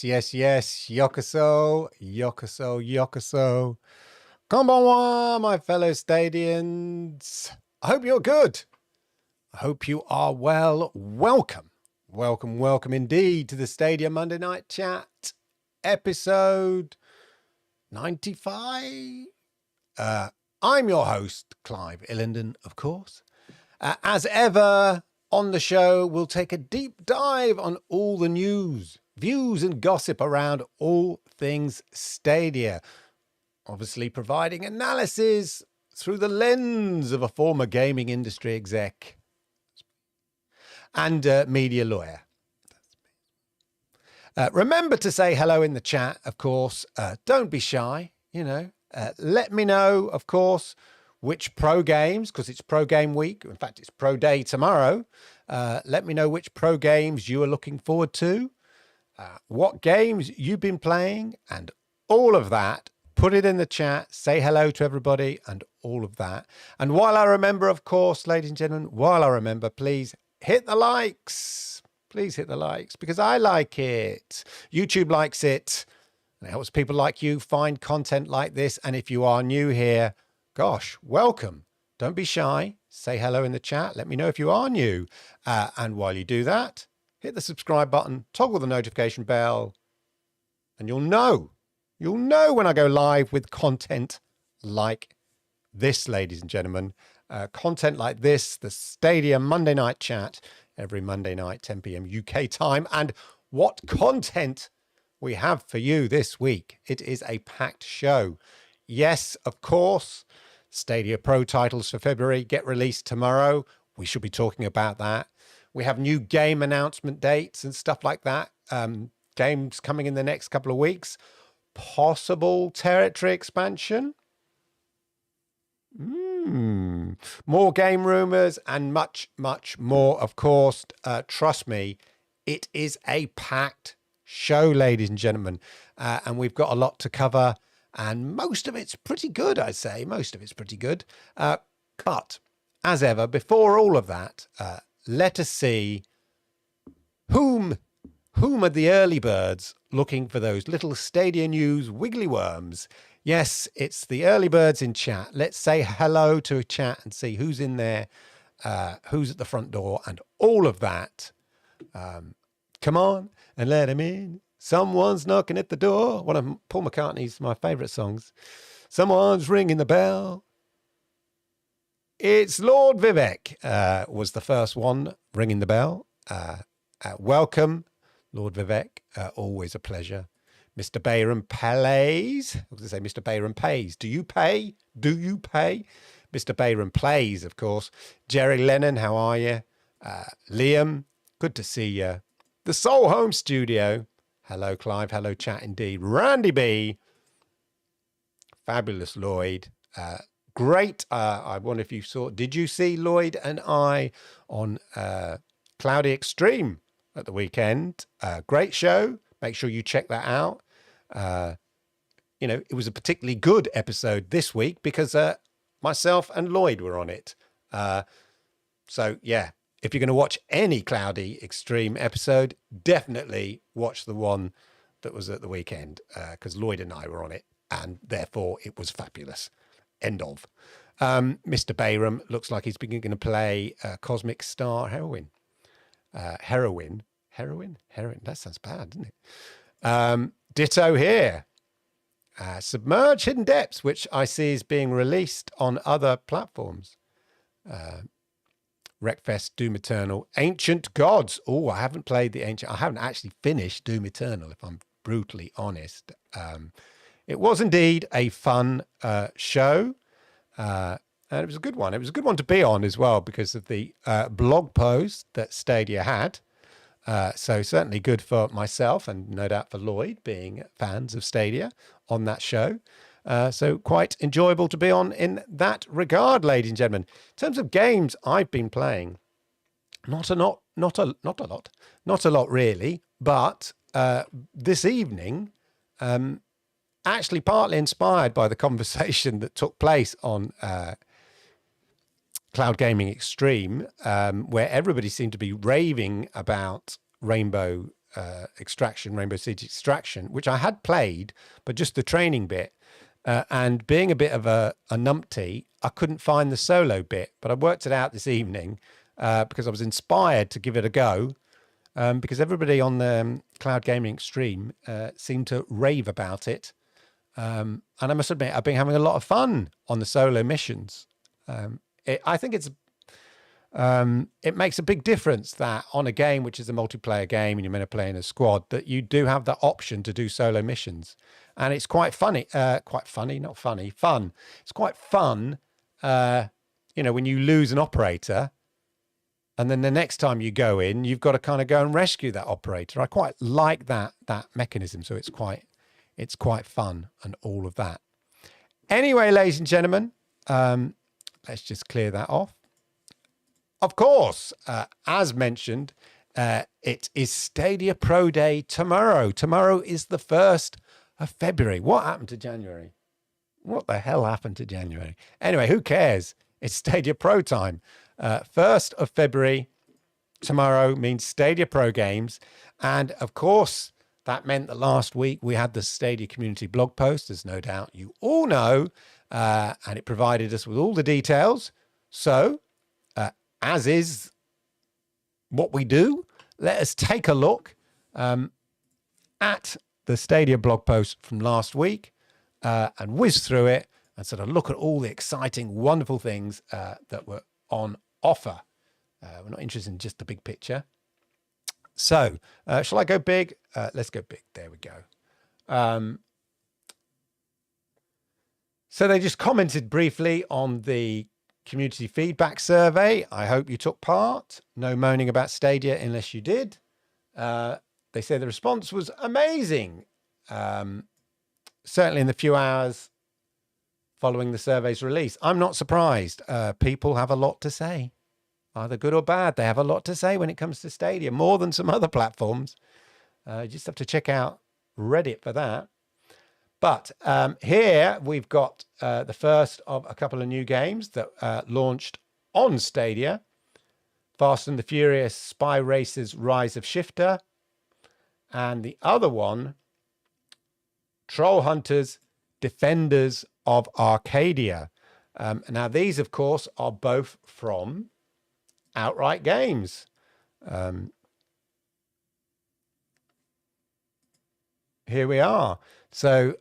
Yes. Yokoso. Konbanwa, my fellow Stadians. I hope you're good. I hope you are well. Welcome indeed to the Stadia Monday Night Chat, episode 95. I'm your host, Clive Illenden, of course. As ever, on the show, we'll take a deep dive on all the news, views and gossip around all things Stadia. Obviously providing analysis through the lens of a former gaming industry exec and media lawyer. Remember to say hello in the chat, of course. Don't be shy, let me know, of course, which pro games, because it's pro game week. In fact, it's pro day tomorrow. Let me know which pro games you are looking forward to, what games you've been playing, and all of that. Put it in the chat, say hello to everybody and all of that. And while I remember, of course, ladies and gentlemen, please hit the likes. Please hit the likes because I like it. YouTube likes it. And it helps people like you find content like this. And if you are new here, gosh, welcome. Don't be shy. Say hello in the chat. Let me know if you are new. And while you do that, hit the subscribe button, toggle the notification bell, and you'll know when I go live with content like this, ladies and gentlemen. Content like this, the Stadia Monday Night Chat, every Monday night, 10 p.m. UK time. And what content we have for you this week. It is a packed show. Yes, of course, Stadia Pro titles for February get released tomorrow. We should be talking about that. We have new game announcement dates and stuff like that. Games coming in the next couple of weeks. Possible territory expansion. More game rumors and much more, of course. Trust me, it is a packed show, ladies and gentlemen. And we've got a lot to cover. And most of it's pretty good, I'd say. Most of it's pretty good. But, as ever, before all of that, let us see whom are the early birds looking for those little Stadia News wiggly worms. Yes, it's the early birds in chat. Let's say hello to a chat and see who's in there, who's at the front door, and all of that. Come on and let him in. Someone's knocking at the door. One of Paul McCartney's my favourite songs. Someone's ringing the bell. It's Lord Vivek was the first one ringing the bell. Welcome, Lord Vivek. Always a pleasure. Mr. Bayram plays. I was going to say Mr. Bayram pays. Do you pay? Mr. Bayram plays, of course. Jerry Lennon, how are you? Liam, good to see you. The Soul Home Studio. Hello, Clive. Hello, chat indeed. Randy B. Fabulous Lloyd. Great. I wonder if you saw, did you see Lloyd and I on Cloudy Extreme at the weekend? Great show. Make sure you check that out. It was a particularly good episode this week because myself and Lloyd were on it. So, yeah, if you're going to watch any Cloudy Extreme episode, definitely watch the one that was at the weekend because Lloyd and I were on it and therefore it was fabulous. End of. Mr. Bayram looks like he's going to play Cosmic Star Heroine. Heroine. That sounds bad, doesn't it? Ditto here. Submerge Hidden Depths, which I see is being released on other platforms. Wreckfest, Doom Eternal, Ancient Gods. Oh, I haven't played the Ancient. I haven't actually finished Doom Eternal, if I'm brutally honest. It was indeed a fun show. And it was a good one. It was a good one to be on as well because of the blog post that Stadia had. So certainly good for myself and no doubt for Lloyd being fans of Stadia on that show. So quite enjoyable to be on in that regard, ladies and gentlemen. In terms of games I've been playing, not a lot really, but this evening, actually partly inspired by the conversation that took place on Cloud Gaming Extreme, where everybody seemed to be raving about Rainbow Extraction, Rainbow Siege Extraction, which I had played, but just the training bit. And being a bit of a numpty, I couldn't find the solo bit, but I worked it out this evening because I was inspired to give it a go. Because everybody on the Cloud Gaming Extreme seemed to rave about it. And I must admit, I've been having a lot of fun on the solo missions. I think it makes a big difference that on a game which is a multiplayer game and you're meant to play in a squad, that you do have the option to do solo missions. And it's quite funny, not funny, fun. It's quite fun, when you lose an operator, and then the next time you go in, you've got to kind of go and rescue that operator. I quite like that mechanism, so it's quite fun and all of that. Anyway, ladies and gentlemen, let's just clear that off. Of course, as mentioned, it is Stadia Pro Day tomorrow. Tomorrow is the 1st of February. What happened to January? What the hell happened to January? Anyway, who cares? It's Stadia Pro time. 1st of February, tomorrow, means Stadia Pro Games. And of course, that meant that last week we had the Stadia community blog post, as no doubt you all know, and it provided us with all the details. So, as is what we do, let us take a look at the Stadia blog post from last week and whiz through it and sort of look at all the exciting, wonderful things that were on offer. We're not interested in just the big picture. So, shall I go big? Let's go big. There we go. So they just commented briefly on the community feedback survey. I hope you took part. No moaning about Stadia unless you did. They say the response was amazing. Certainly in the few hours following the survey's release. I'm not surprised. People have a lot to say. Either good or bad, they have a lot to say when it comes to Stadia, more than some other platforms. You just have to check out Reddit for that. But here we've got the first of a couple of new games that launched on Stadia. Fast and the Furious Spy Racers Rise of Shifter. And the other one, Troll Hunters Defenders of Arcadia. Now these, of course, are both from Outright Games. Here we are. So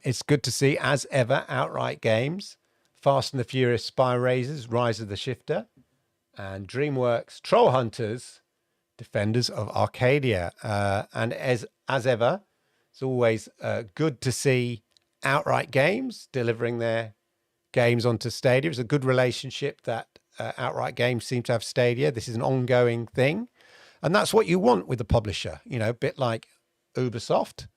it's good to see, as ever, Outright Games, Fast and the Furious Spy Racers, Rise of the Shifter, and DreamWorks Troll Hunters, Defenders of Arcadia. And as ever, it's always good to see Outright Games delivering their games onto Stadia. It's a good relationship that Outright Games seem to have Stadia. This is an ongoing thing. And that's what you want with a publisher, a bit like Ubisoft.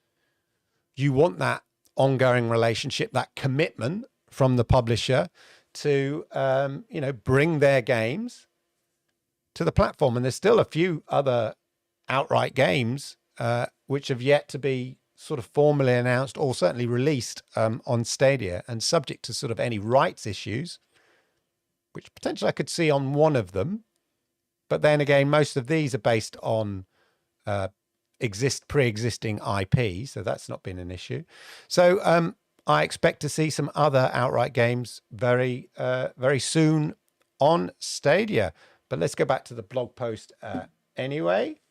You want that ongoing relationship, that commitment from the publisher to, bring their games to the platform. And there's still a few other Outright Games which have yet to be sort of formally announced or certainly released on Stadia, and subject to sort of any rights issues, which potentially I could see on one of them. But then again, most of these are based on pre-existing IP, so that's not been an issue. So I expect to see some other Outright Games very soon on Stadia. But let's go back to the blog post anyway.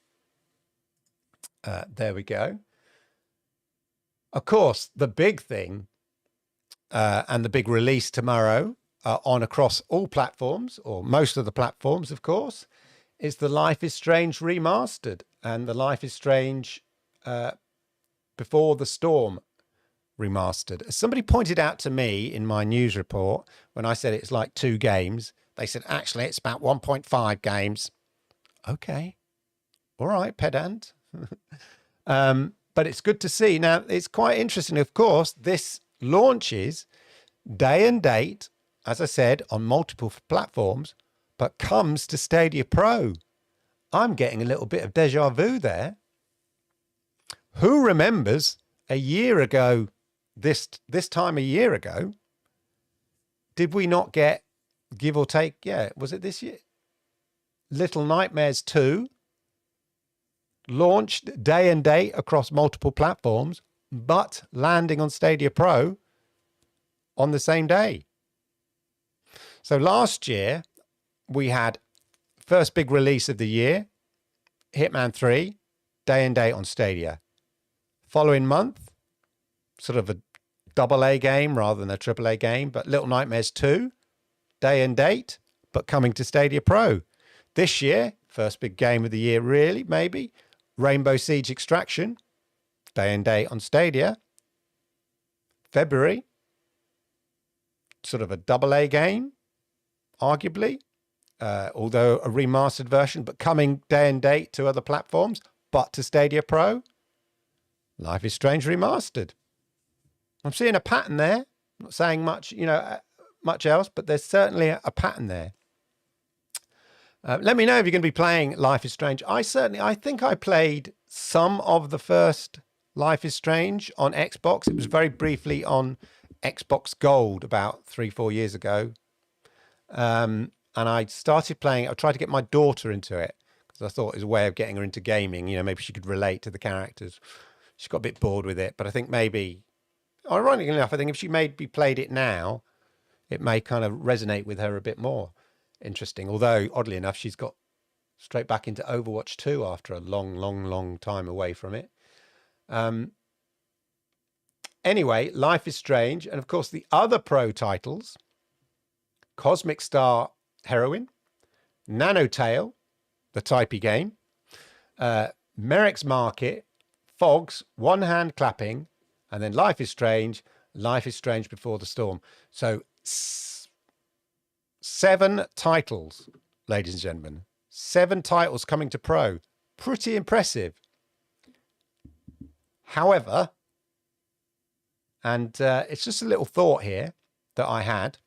There we go. Of course, the big thing and the big release tomorrow on across all platforms, or most of the platforms, of course, is the Life is Strange remastered and the Life is Strange Before the Storm remastered. As somebody pointed out to me in my news report, when I said it's like 2 games, they said, actually, it's about 1.5 games. Okay. All right, pedant. But it's good to see. Now, it's quite interesting. Of course, this launches day and date, as I said, on multiple platforms, but comes to Stadia Pro. I'm getting a little bit of deja vu there. Who remembers a year ago, this time a year ago, did we not get, give or take, was it this year? Little Nightmares 2 launched day and date across multiple platforms, but landing on Stadia Pro on the same day. So last year, we had first big release of the year, Hitman 3, day and date on Stadia. Following month, sort of a AA game rather than a AAA game, but Little Nightmares 2, day and date, but coming to Stadia Pro. This year, first big game of the year, really, maybe, Rainbow Siege Extraction, day and date on Stadia. February, sort of a AA game, arguably, although a remastered version, but coming day and date to other platforms, but to Stadia Pro. Life is Strange Remastered. I'm seeing a pattern there. I'm not saying much, much else, but there's certainly a pattern there. Let me know if you're going to be playing Life is Strange. I think I played some of the first Life is Strange on Xbox. It was very briefly on Xbox Gold about 3-4 years ago. And I started playing. I tried to get my daughter into it because I thought it was a way of getting her into gaming. Maybe she could relate to the characters. She got a bit bored with it, but I think maybe, ironically enough, I think if she maybe played it now, it may kind of resonate with her a bit more. Interesting. Although, oddly enough, she's got straight back into Overwatch 2 after a long time away from it. Anyway, Life is Strange. And of course, the other Pro titles, Cosmic Star Heroine, Nanotale, the Typey game, Merrick's Market, Fogs, One Hand Clapping, and then Life is Strange Before the Storm. So 7 titles, ladies and gentlemen. 7 titles coming to Pro. Pretty impressive. However, and it's just a little thought here that I had.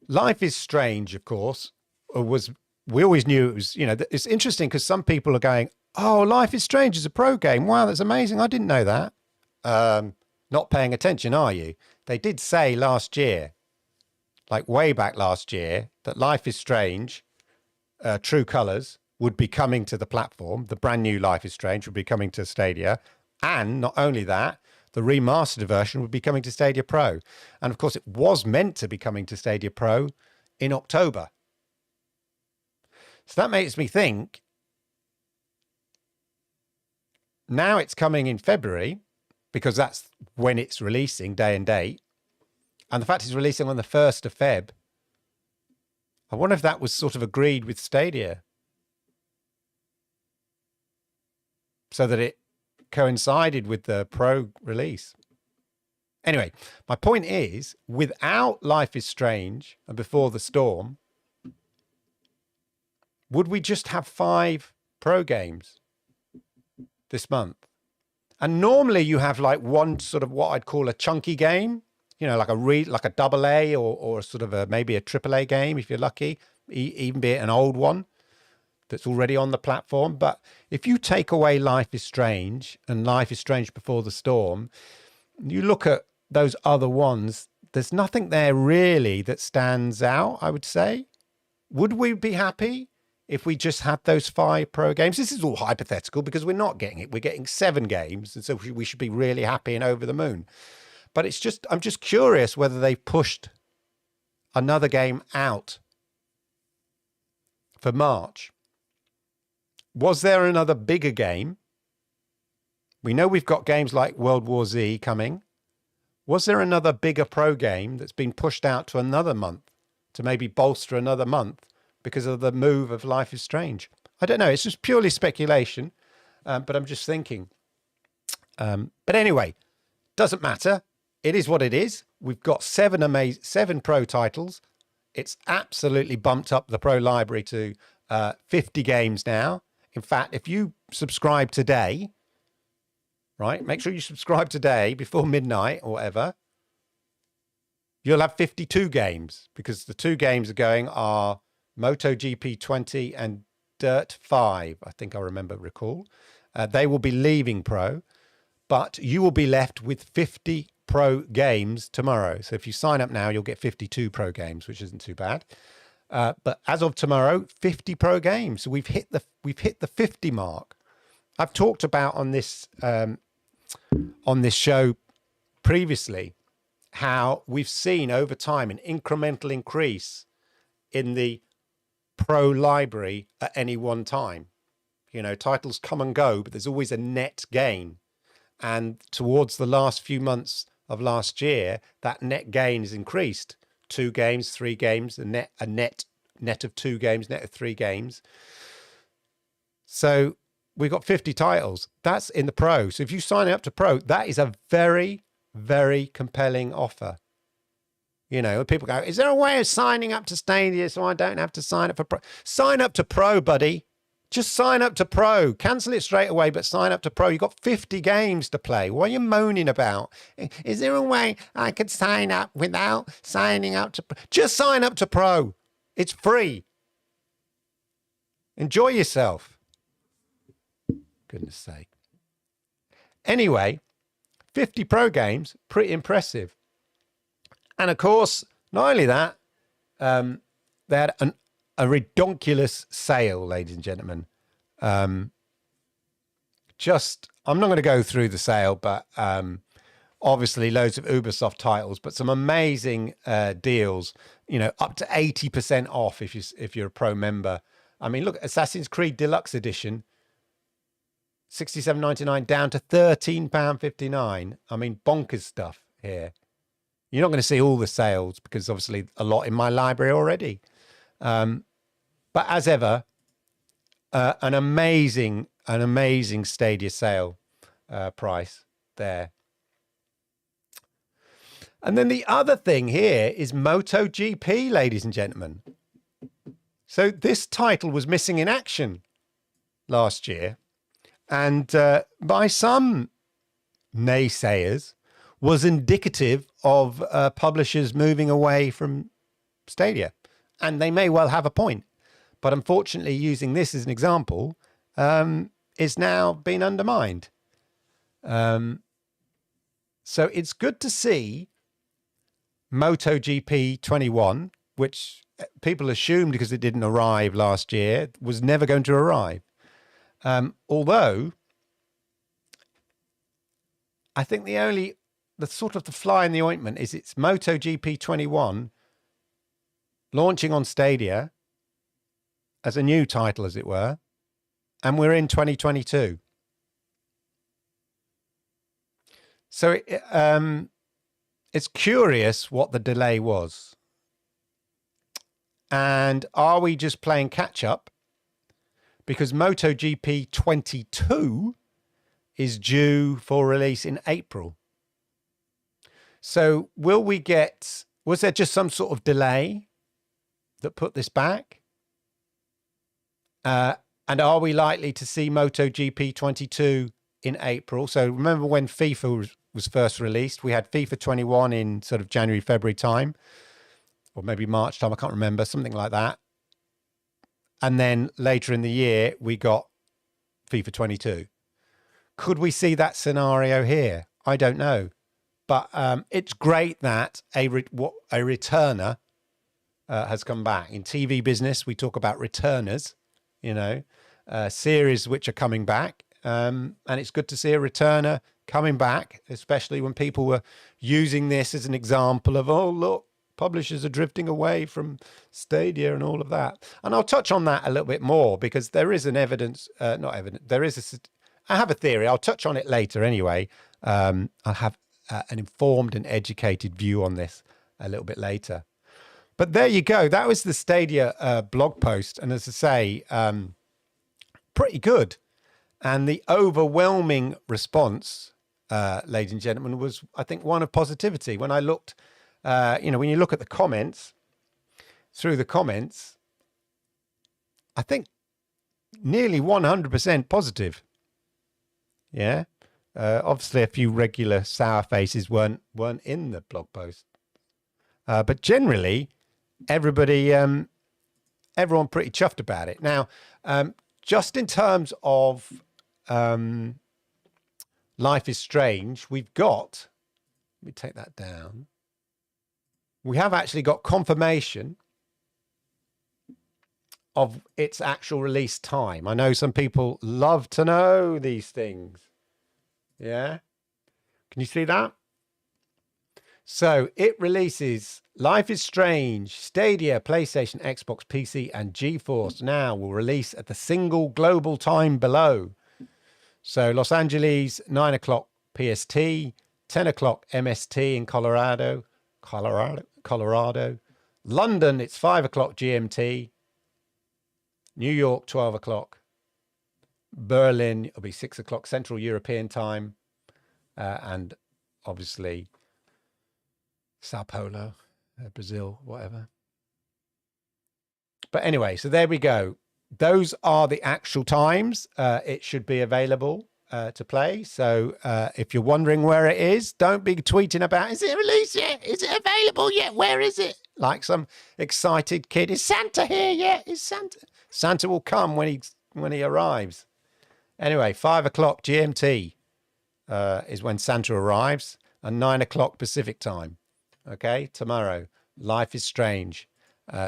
Life is Strange, of course, we always knew it was, it's interesting because some people are going, oh, Life is Strange is a Pro game. Wow, that's amazing. I didn't know that. Not paying attention, are you? They did say last year, like way back last year, that Life is Strange, True Colors, would be coming to the platform. The brand new Life is Strange would be coming to Stadia. And not only that, the remastered version would be coming to Stadia Pro. And of course, it was meant to be coming to Stadia Pro in October. So that makes me think, now it's coming in February, because that's when it's releasing, day and date. And the fact it's releasing on the 1st of Feb, I wonder if that was sort of agreed with Stadia, so that it coincided with the Pro release. Anyway, my point is, without Life is Strange and Before the Storm, would we just have 5 Pro games this month? And normally you have like one sort of what I'd call a chunky game, like a double A or sort of maybe a triple A game if you're lucky, even be it an old one that's already on the platform. But if you take away Life is Strange and Life is Strange Before the Storm, you look at those other ones, there's nothing there really that stands out, I would say. Would we be happy if we just had those 5 Pro games? This is all hypothetical because we're not getting it. We're getting 7 games. And so we should be really happy and over the moon. But I'm just curious whether they pushed another game out for March. Was there another bigger game? We know we've got games like World War Z coming. Was there another bigger Pro game that's been pushed out to another month to maybe bolster another month because of the move of Life is Strange? I don't know. It's just purely speculation, but I'm just thinking. But anyway, doesn't matter. It is what it is. We've got 7 Pro titles. It's absolutely bumped up the Pro library to 50 games now. In fact, if you subscribe today, right, make sure you subscribe today before midnight or whatever, you'll have 52 games because the 2 games are MotoGP 20 and Dirt 5. I think I recall. They will be leaving Pro, but you will be left with 50 Pro games tomorrow. So if you sign up now, you'll get 52 Pro games, which isn't too bad. But as of tomorrow, 50 pro games. So we've hit the 50 mark. I've talked about on this show previously how we've seen over time an incremental increase in the pro library at any one time. You know, titles come and go, but there's always a net gain. And towards the last few months of last year, that net gain is increased. 2 games, 3 games, a net of 2 games, net of 3 games. So we've got 50 titles. That's in the pro. So if you sign up to pro, that is a very, very compelling offer. You know, people go, is there a way of signing up to Stadia so I don't have to sign up for pro? Sign up to pro, buddy. Just sign up to pro. Cancel it straight away, but sign up to pro. You've got 50 games to play. What are you moaning about? Is there a way I could sign up without signing up to pro? Just sign up to pro. It's free. Enjoy yourself. Goodness sake. Anyway, 50 pro games, pretty impressive. And of course, not only that, they had a redonkulous sale, ladies and gentlemen. I'm not going to go through the sale, but obviously loads of Ubisoft titles, but some amazing deals, you know, up to 80% off if you're a pro member. I mean, look, Assassin's Creed Deluxe Edition, £67.99 down to £13.59. I mean, bonkers stuff here. You're not going to see all the sales because obviously a lot in my library already. But as ever, an amazing Stadia sale price there. And then the other thing here is MotoGP, ladies and gentlemen. So this title was missing in action last year. And by some naysayers, was indicative of publishers moving away from Stadia. And they may well have a point. But unfortunately, using this as an example is now been undermined. So it's good to see MotoGP 21, which people assumed because it didn't arrive last year, was never going to arrive. Although, I think the sort of the fly in the ointment is it's MotoGP 21 launching on Stadia as a new title, as it were, and we're in 2022. So it's curious what the delay was. And are we just playing catch up? Because MotoGP 22 is due for release in April. So was there just some sort of delay that put this back? And are we likely to see MotoGP 22 in April? So remember when FIFA was first released, we had FIFA 21 in sort of January, February time, or maybe March time, I can't remember, something like that. And then later in the year, we got FIFA 22. Could we see that scenario here? I don't know. But it's great that a returner has come back. In TV business, we talk about returners, you know, series which are coming back. And it's good to see a returner coming back, especially when people were using this as an example of, oh, look, publishers are drifting away from Stadia and all of that. And I'll touch on that a little bit more because there is an I have a theory. I'll touch on it later anyway. I'll have an informed and educated view on this a little bit later. But there you go. That was the Stadia blog post. And as I say, pretty good. And the overwhelming response, ladies and gentlemen, was, I think, one of positivity. When I looked, when you look at the comments, through the comments, I think nearly 100% positive. Yeah. Obviously, a few regular sour faces weren't in the blog post, but generally, everyone pretty chuffed about it. Now, just in terms of Life is Strange, we've got. Let me take that down. We have actually got confirmation of its actual release time. I know some people love to know these things. Yeah. Can you see that? So it releases Life is Strange, Stadia, PlayStation, Xbox, PC, and GeForce now will release at the single global time below. So Los Angeles, 9 o'clock PST, 10 o'clock MST in Colorado. London, it's 5 o'clock GMT. New York, 12 o'clock. Berlin, it'll be 6 o'clock Central European time. And obviously Sao Paulo, Brazil, whatever. But anyway, so there we go. Those are the actual times it should be available to play. So if you're wondering where it is, don't be tweeting about, is it released yet? Is it available yet? Where is it? Like some excited kid. Is Santa here yet? Is Santa? Santa will come when he arrives. Anyway, 5 o'clock GMT is when Santa arrives, and 9 o'clock Pacific time. Okay, tomorrow, Life is Strange.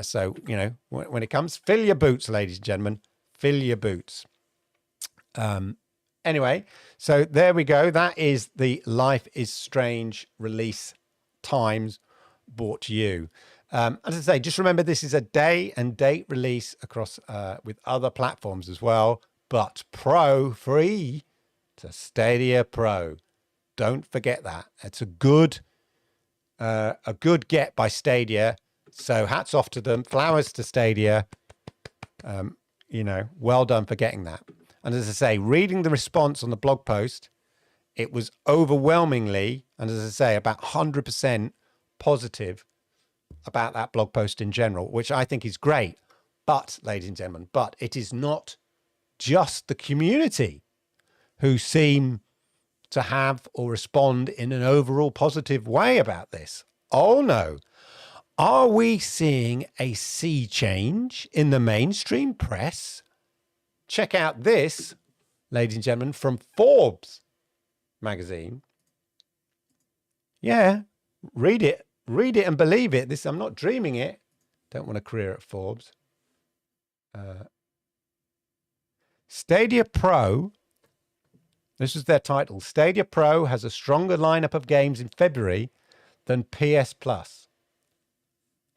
So, you know, when it comes, fill your boots, ladies and gentlemen, fill your boots. Anyway, so there we go. That is the Life is Strange release times brought to you. As I say, just remember this is a day and date release across with other platforms as well, but Pro free to Stadia Pro. Don't forget that. It's a good get by Stadia. So hats off to them. Flowers to Stadia. You know, well done for getting that. And as I say, reading the response on the blog post, it was overwhelmingly, and as I say, about 100% positive about that blog post in general, which I think is great. But, ladies and gentlemen, but it is not just the community who seem to have or respond in an overall positive way about this. Oh no. Are we seeing a sea change in the mainstream press? Check out this, ladies and gentlemen, from Forbes magazine. Yeah, read it and believe it. This, I'm not dreaming it. Don't want a career at Forbes. Stadia Pro, this is their title. Stadia Pro has a stronger lineup of games in February than PS Plus.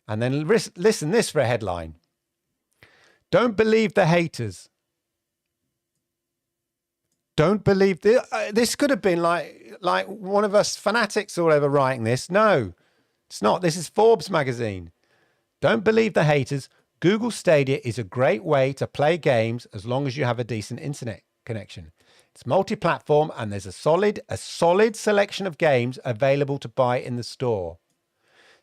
And then listen this for a headline. Don't believe the haters. Don't believe this could have been like one of us fanatics or whatever writing this. No, it's not. This is Forbes magazine. Don't believe the haters. Google Stadia is a great way to play games as long as you have a decent internet connection. It's multi-platform and there's a solid selection of games available to buy in the store.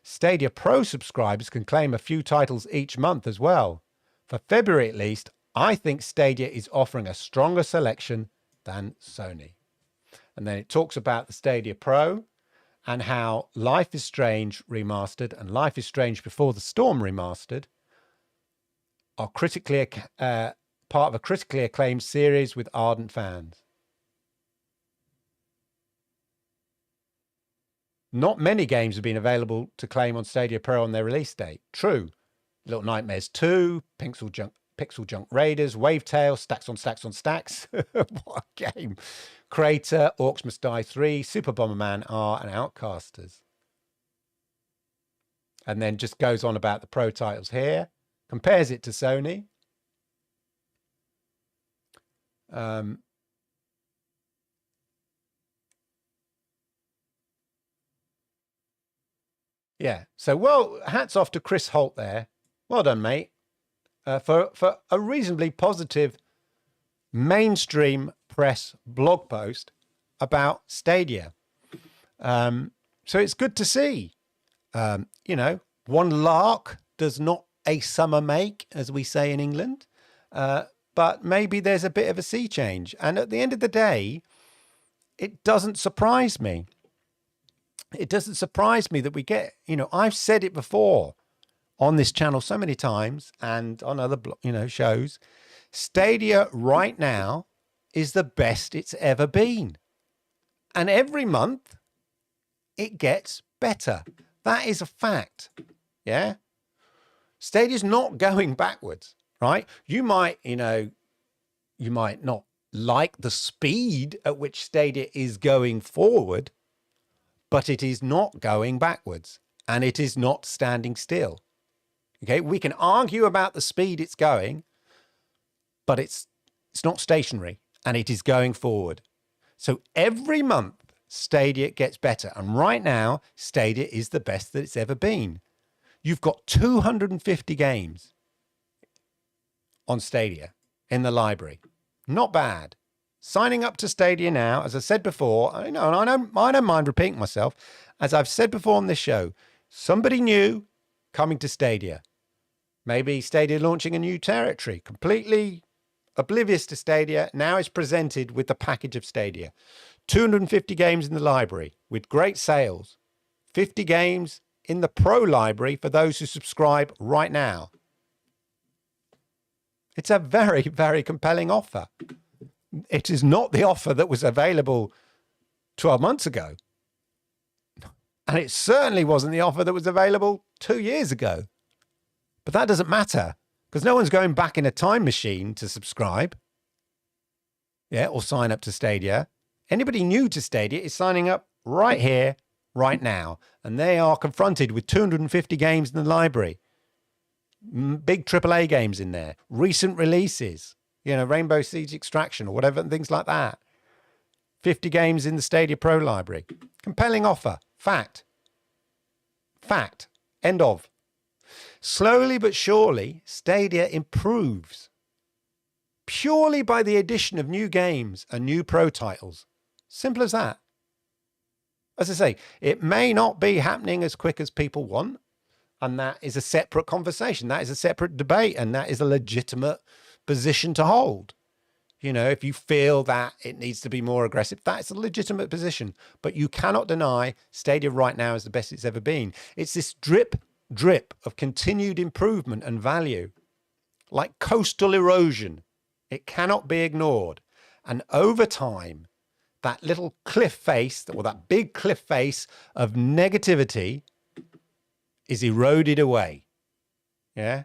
Stadia Pro subscribers can claim a few titles each month as well. For February at least, I think Stadia is offering a stronger selection than Sony. And then it talks about the Stadia Pro and how Life is Strange remastered and Life is Strange Before the Storm remastered are critically part of a critically acclaimed series with ardent fans. Not many games have been available to claim on Stadia Pro on their release date. True. Little Nightmares 2, Pixel Junk Raiders, Wavetail, Stacks on Stacks on Stacks. What a game. Crater, Orcs Must Die 3, Super Bomberman R, and Outcasters. And then just goes on about the Pro titles here. Compares it to Sony. Yeah. So, well, hats off to Chris Holt there. Well done, mate. For a reasonably positive mainstream press blog post about Stadia. So it's good to see. You know, one lark does not a summer make, as we say in England. But maybe there's a bit of a sea change. And at the end of the day, it doesn't surprise me. It doesn't surprise me that we get, you know, I've said it before on this channel so many times and on other, shows. Stadia right now is the best it's ever been. And every month it gets better. That is a fact. Yeah. Stadia's not going backwards. right? You might, you might not like the speed at which Stadia is going forward, but it is not going backwards and it is not standing still. Okay, we can argue about the speed it's going, but it's not stationary and it is going forward. So every month, Stadia gets better. And right now, Stadia is the best that it's ever been. You've got 250 games on Stadia in the library. Not bad. Signing up to Stadia now, as I said before, I don't mind repeating myself. As I've said before on this show, somebody new coming to Stadia. Maybe Stadia launching a new territory, completely oblivious to Stadia, now is presented with the package of Stadia. 250 games in the library with great sales. 50 games in the Pro library for those who subscribe right now. It's a very, very compelling offer. It is not the offer that was available 12 months ago. And it certainly wasn't the offer that was available 2 years ago. But that doesn't matter because no one's going back in a time machine to subscribe. Yeah, or sign up to Stadia. Anybody new to Stadia is signing up right here, right now. And they are confronted with 250 games in the library. Big AAA games in there. Recent releases. Rainbow Siege Extraction or whatever, things like that. 50 games in the Stadia Pro library. Compelling offer. Fact. Fact. End of. Slowly but surely, Stadia improves. Purely by the addition of new games and new Pro titles. Simple as that. As I say, it may not be happening as quick as people want. And that is a separate conversation. That is a separate debate. And that is a legitimate position to hold. If you feel that it needs to be more aggressive, that's a legitimate position. But you cannot deny Stadia right now is the best it's ever been. It's this drip of continued improvement and value. Like coastal erosion. It cannot be ignored. And over time, that little cliff face, or that big cliff face of negativity is eroded away. Yeah?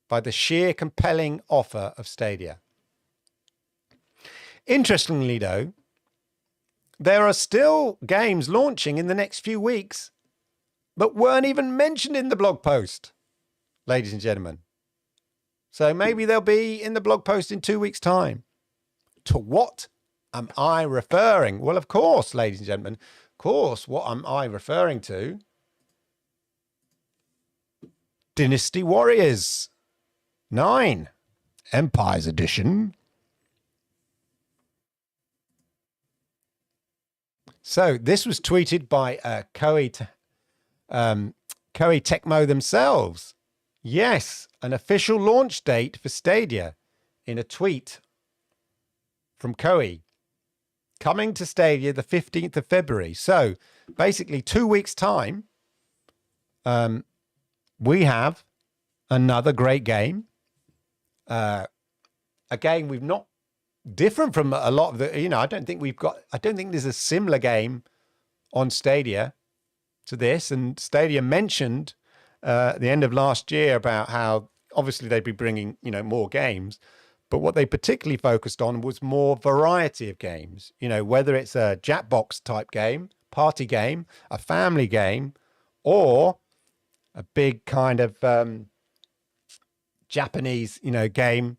By the sheer compelling offer of Stadia. Interestingly, though, there are still games launching in the next few weeks that weren't even mentioned in the blog post, ladies and gentlemen. So maybe they'll be in the blog post in 2 weeks' time. To what am I referring? Well, of course, ladies and gentlemen, of course, what am I referring to? Dynasty Warriors 9 Empires Edition. So this was tweeted by Koei Tecmo themselves. Yes, an official launch date for Stadia in a tweet from Koei. Coming to Stadia the 15th of February. So basically 2 weeks' time, we have another great game. A game we've not different from a lot of the, I don't think there's a similar game on Stadia to this. And Stadia mentioned at the end of last year about how obviously they'd be bringing, more games, but what they particularly focused on was more variety of games, whether it's a Jackbox type game, party game, a family game, or a big kind of Japanese, game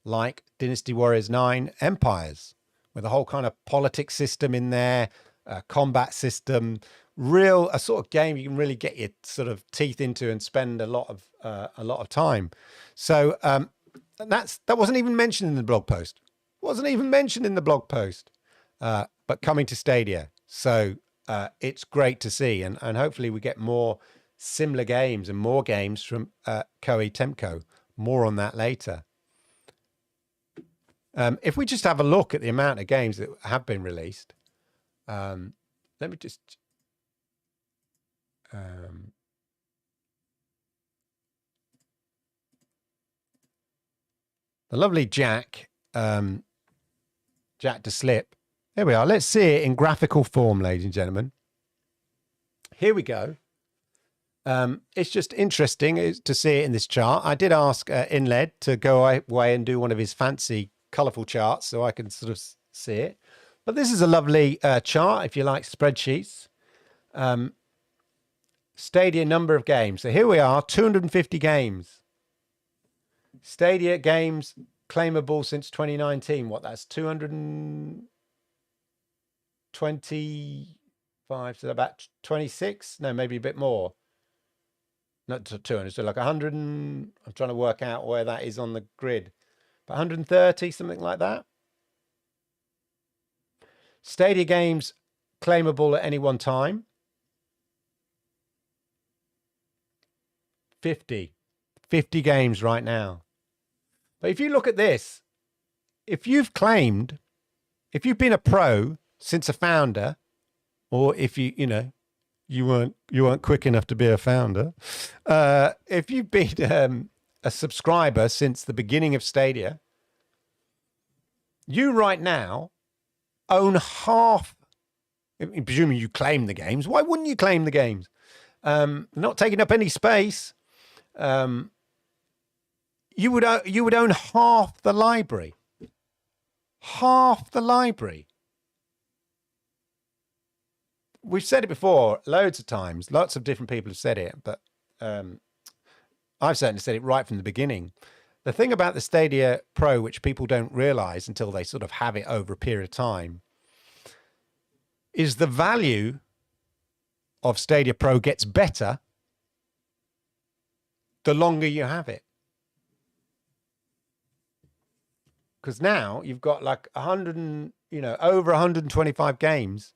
like Dynasty Warriors 9 Empires, with a whole kind of politics system in there, a combat system, a sort of game you can really get your sort of teeth into and spend a lot of time. So that wasn't even mentioned in the blog post. But coming to Stadia. So it's great to see, and hopefully we get more similar games and more games from Koei Tecmo. More on that later. If we just have a look at the amount of games that have been released, let me just the lovely Jack DeSlip. There we are. Let's see it in graphical form, ladies and gentlemen. Here we go. It's just interesting to see it in this chart. I did ask Inled to go away and do one of his fancy, colourful charts so I can sort of see it. But this is a lovely chart if you like spreadsheets. Stadia number of games. So here we are, 250 games. Stadia Games claimable since 2019. What, that's 225, so about 26? No, maybe a bit more. Not 200, so like 100 and, I'm trying to work out where that is on the grid. But 130, something like that. Stadia Games claimable at any one time. 50 games right now. But if you look at this, if you've been a pro since a founder, or if you weren't quick enough to be a founder, if you've been a subscriber since the beginning of Stadia, you right now own half, presuming you claim the games. Why wouldn't you claim the games? Not taking up any space. You would own half the library. Half the library. We've said it before loads of times. Lots of different people have said it, but I've certainly said it right from the beginning. The thing about the Stadia Pro, which people don't realize until they sort of have it over a period of time, is the value of Stadia Pro gets better the longer you have it. Because now you've got like 100 and, over 125 games.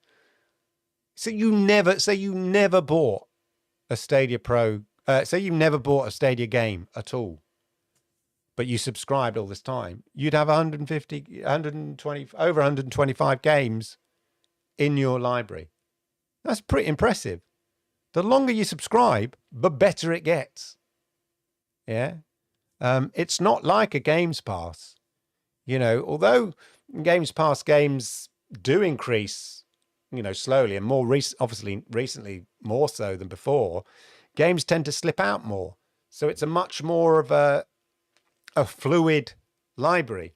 So you never bought a Stadia Pro. Say you never bought a Stadia game at all, but you subscribed all this time. You'd have 150, 120, over 125 games in your library. That's pretty impressive. The longer you subscribe, the better it gets. Yeah. It's not like a Games Pass. Although Games Pass games do increase, slowly and more obviously recently more so than before, games tend to slip out more. So it's a much more of a fluid library.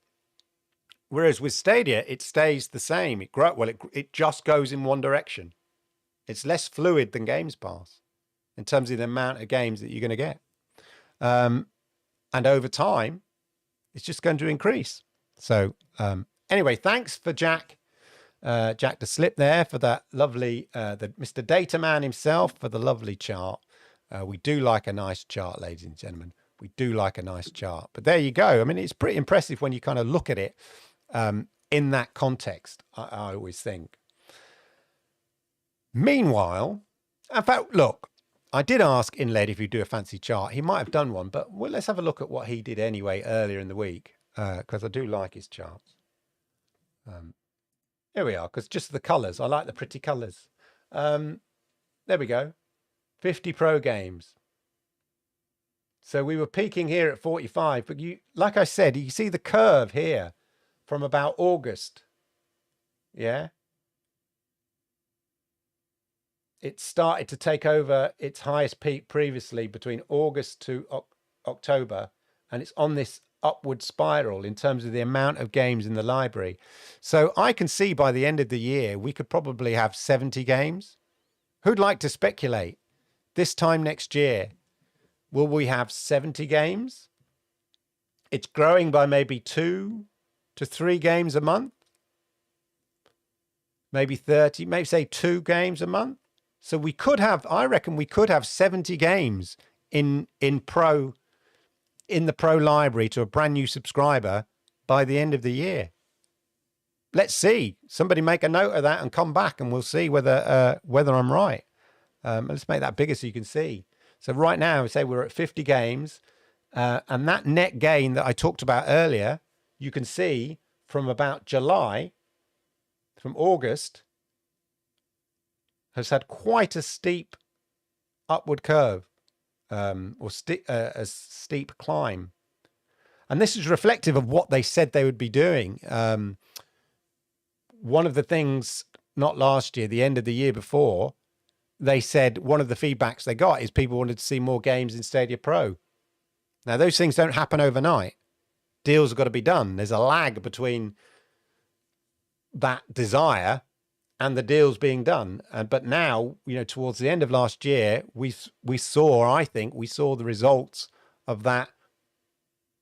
Whereas with Stadia, it stays the same. It just goes in one direction. It's less fluid than Games Pass in terms of the amount of games that you're going to get. And over time, it's just going to increase. So anyway, thanks for Jack the Slip there for that lovely, the Mr. Data Man himself for the lovely chart. We do like a nice chart, ladies and gentlemen. We do like a nice chart. But there you go. I mean, it's pretty impressive when you kind of look at it in that context, I always think. Meanwhile, in fact, look, I did ask Inled if he'd do a fancy chart. He might have done one, but let's have a look at what he did anyway earlier in the week, because I do like his charts. Here we are, because just the colours. I like the pretty colours. There we go. 50 pro games. So we were peaking here at 45, but like I said, you see the curve here from about August. Yeah. It started to take over its highest peak previously between August to October, and it's on this upward spiral in terms of the amount of games in the library. So I can see by the end of the year, we could probably have 70 games. Who'd like to speculate? This time next year, will we have 70 games? It's growing by maybe 2 to 3 games a month. Maybe 30, maybe say 2 games a month. So we could have, I reckon we could have 70 games in the pro library to a brand new subscriber by the end of the year. Let's see. Somebody make a note of that and come back and we'll see whether I'm right. Let's make that bigger so you can see. So right now, say we're at 50 games, and that net gain that I talked about earlier, you can see from about July, from August, has had quite a steep upward curve, or a steep climb. And this is reflective of what they said they would be doing. One of the things, not last year, the end of the year before, they said one of the feedbacks they got is people wanted to see more games in Stadia Pro. Now, those things don't happen overnight. Deals have got to be done. There's a lag between that desire and the deals being done. But now, towards the end of last year, we saw the results of that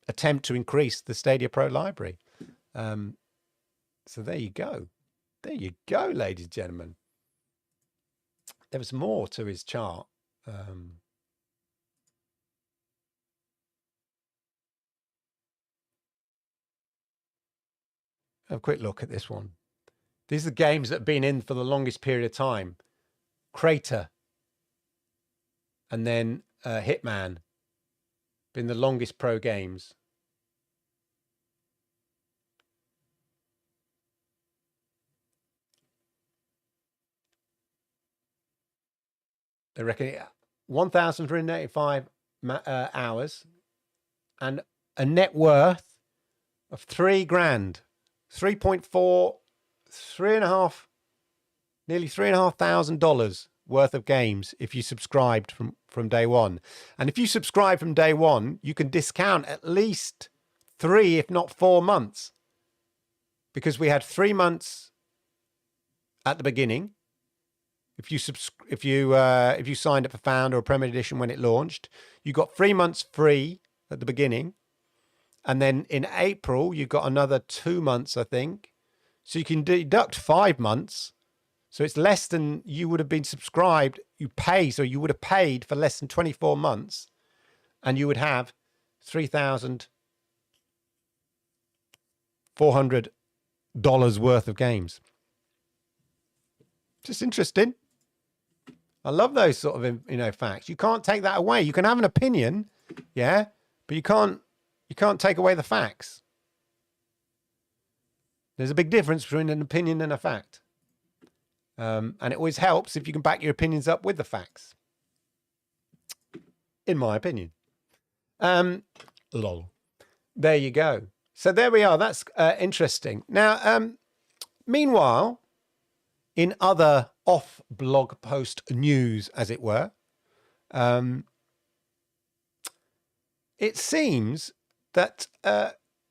attempt to increase the Stadia Pro library. So there you go. There you go, ladies and gentlemen. There was more to his chart. Have a quick look at this one. These are the games that have been in for the longest period of time. Crater. And then Hitman. Been the longest pro games. They reckon 1,385 hours and a net worth of $3,000, 3.4, nearly $3,500 worth of games if you subscribed from day one. And if you subscribe from day one, you can discount at least 3, if not 4 months, because we had 3 months at the beginning. If you signed up for Found or Premier Edition when it launched, you got 3 months free at the beginning. And then in April, you got another 2 months, I think. So you can deduct 5 months. So it's less than you would have been subscribed. You would have paid for less than 24 months. And you would have $3,400 worth of games. Just interesting. I love those sort of, facts. You can't take that away. You can have an opinion, yeah, but you can't take away the facts. There's a big difference between an opinion and a fact. And it always helps if you can back your opinions up with the facts. In my opinion. Lol. There you go. So there we are. That's interesting. Now, meanwhile, in other off-blog post news, as it were, it seems that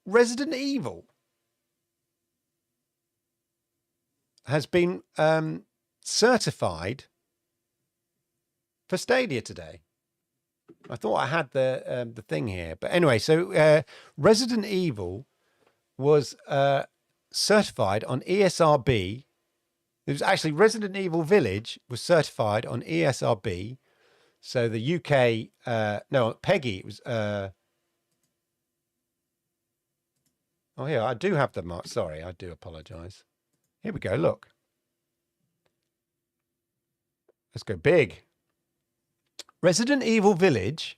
Resident Evil has been certified for Stadia today. I thought I had the thing here. But anyway, so Resident Evil was certified on ESRB. It was actually Resident Evil Village was certified on ESRB. So the UK, no, Peggy, it was, oh, here, I do have the mark. Sorry, I do apologize. Here we go, look. Let's go big. Resident Evil Village.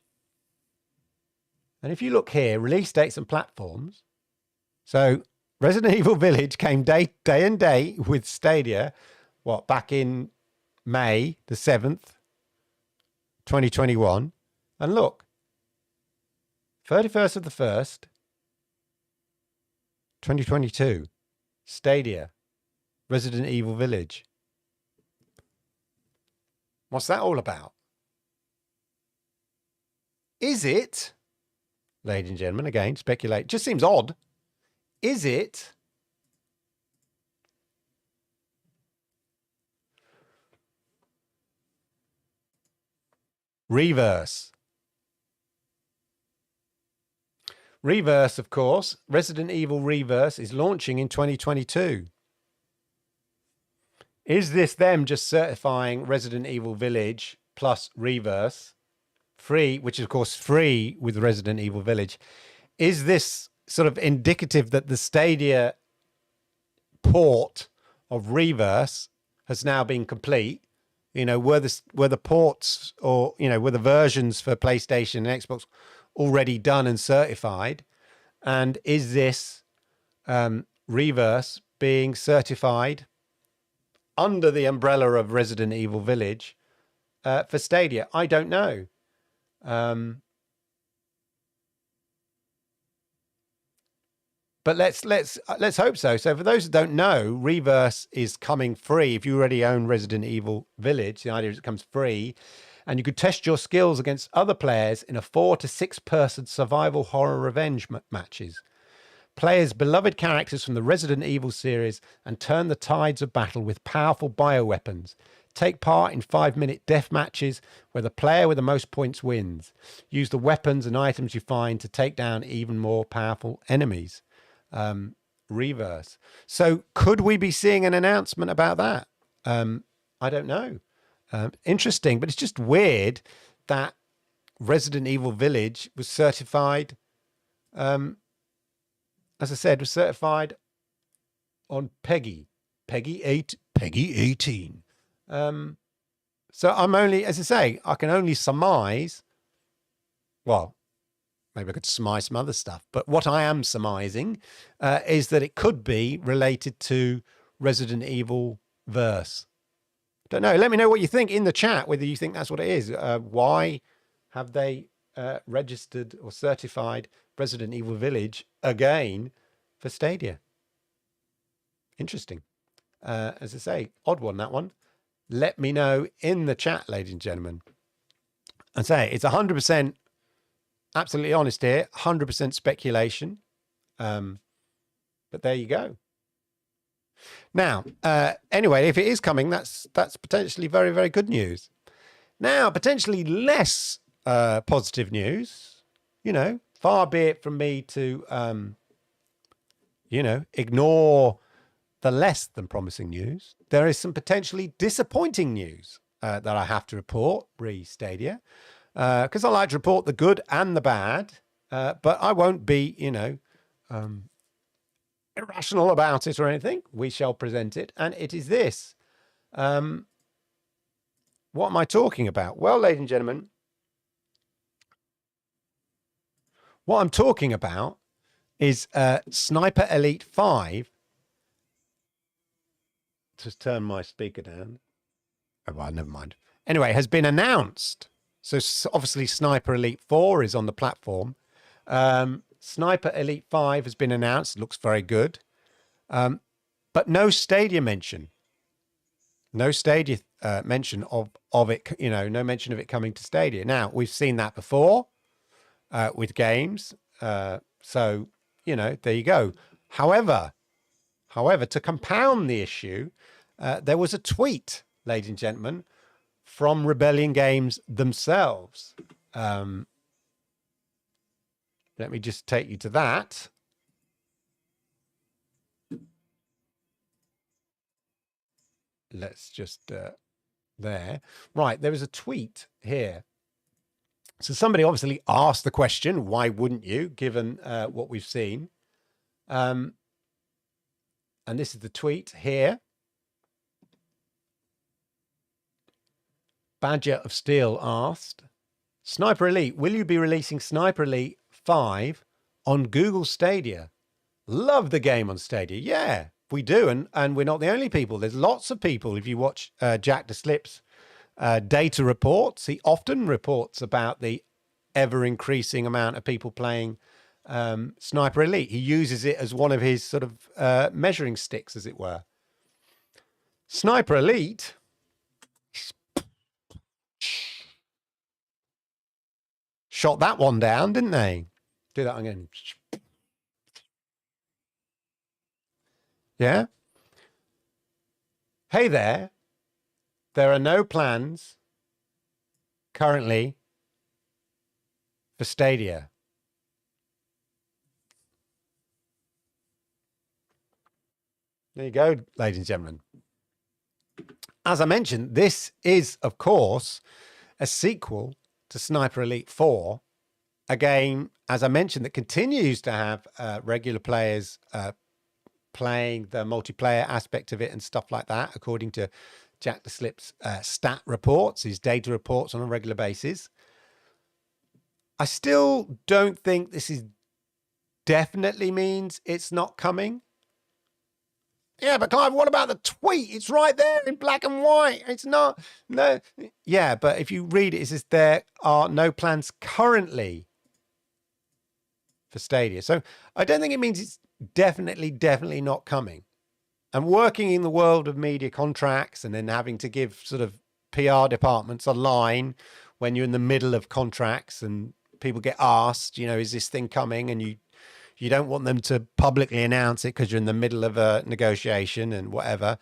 And if you look here, release dates and platforms. So Resident Evil Village came day and day with Stadia, back in May the 7th, 2021. And look, 31st of the 1st, 2022, Stadia, Resident Evil Village. What's that all about? Is it, ladies and gentlemen, again, speculate, just seems odd. Is it Reverse? Reverse, of course, Resident Evil Reverse is launching in 2022. Is this them just certifying Resident Evil Village plus Reverse free, which is of course free with Resident Evil Village? Is this sort of indicative that the Stadia port of Reverse has now been complete? Were the ports or, were the versions for PlayStation and Xbox already done and certified? And is this Reverse being certified under the umbrella of Resident Evil Village for Stadia? I don't know. But let's hope so. So for those who don't know, Reverse is coming free. If you already own Resident Evil Village, the idea is it comes free, and you could test your skills against other players in a 4 to 6 person survival horror revenge matches. Play as beloved characters from the Resident Evil series and turn the tides of battle with powerful bioweapons. Take part in 5-minute death matches where the player with the most points wins. Use the weapons and items you find to take down even more powerful enemies. Reverse. So could we be seeing an announcement about that? I don't know. Interesting, but it's just weird that Resident Evil Village was certified, as I said, was certified on Peggy 18. So I'm only, as I say, I can only surmise, well, maybe I could surmise some other stuff, but what I am surmising is that it could be related to Resident Evil verse. Don't know. Let me know what you think in the chat, whether you think that's what it is. Why have they registered or certified Resident Evil Village again for Stadia? Interesting. As I say, odd one, that one. Let me know in the chat, ladies and gentlemen. And say it's 100% absolutely honest here, 100% speculation. But there you go. Now, anyway, if it is coming, that's potentially very, very good news. Now, potentially less positive news, you know, far be it from me to, you know, ignore the less than promising news. There is some potentially disappointing news that I have to report, re Stadia, because I like to report the good and the bad, but I won't be, you know, irrational about it or anything. We shall present it, and it is this. What am I talking about? Well, ladies and gentlemen, what I'm talking about is Sniper Elite 5. Just turn my speaker down. Oh, well, never mind. Anyway, has been announced. So obviously Sniper Elite 4 is on the platform. Sniper Elite 5 has been announced. It looks very good. But no Stadia mention. No Stadia mention of it, you know, no mention of it coming to Stadia. Now, we've seen that before with games. So, you know, there you go. However, to compound the issue, there was a tweet, ladies and gentlemen, from Rebellion Games themselves. Let me just take you to that. Let's just, there. Right, there was a tweet here. So somebody obviously asked the question, why wouldn't you, given what we've seen? And this is the tweet here. Badger of Steel asked, Sniper Elite, will you be releasing Sniper Elite 5 on Google Stadia? Love the game on Stadia. Yeah, we do. And we're not the only people. There's lots of people. If you watch Jack the Slip's data reports, he often reports about the ever increasing amount of people playing Sniper Elite. He uses it as one of his sort of measuring sticks, as it were. Sniper Elite shot that one down, didn't they? Do that again. Yeah. Hey there. There are no plans currently for Stadia. There you go, ladies and gentlemen. As I mentioned, this is, of course, a sequel to Sniper Elite 4, a game, as I mentioned, that continues to have regular players playing the multiplayer aspect of it and stuff like that, according to Jack the Slip's stat reports, his data reports on a regular basis. I still don't think this is definitely means it's not coming. Yeah, but Clive, what about the tweet? It's right there in black and white. It's not, no. Yeah, but if you read it, it says there are no plans currently for Stadia. So I don't think it means it's definitely not coming. And working in the world of media contracts and then having to give sort of PR departments a line when you're in the middle of contracts and people get asked, is this thing coming? And you don't want them to publicly announce it because you're in the middle of a negotiation and whatever.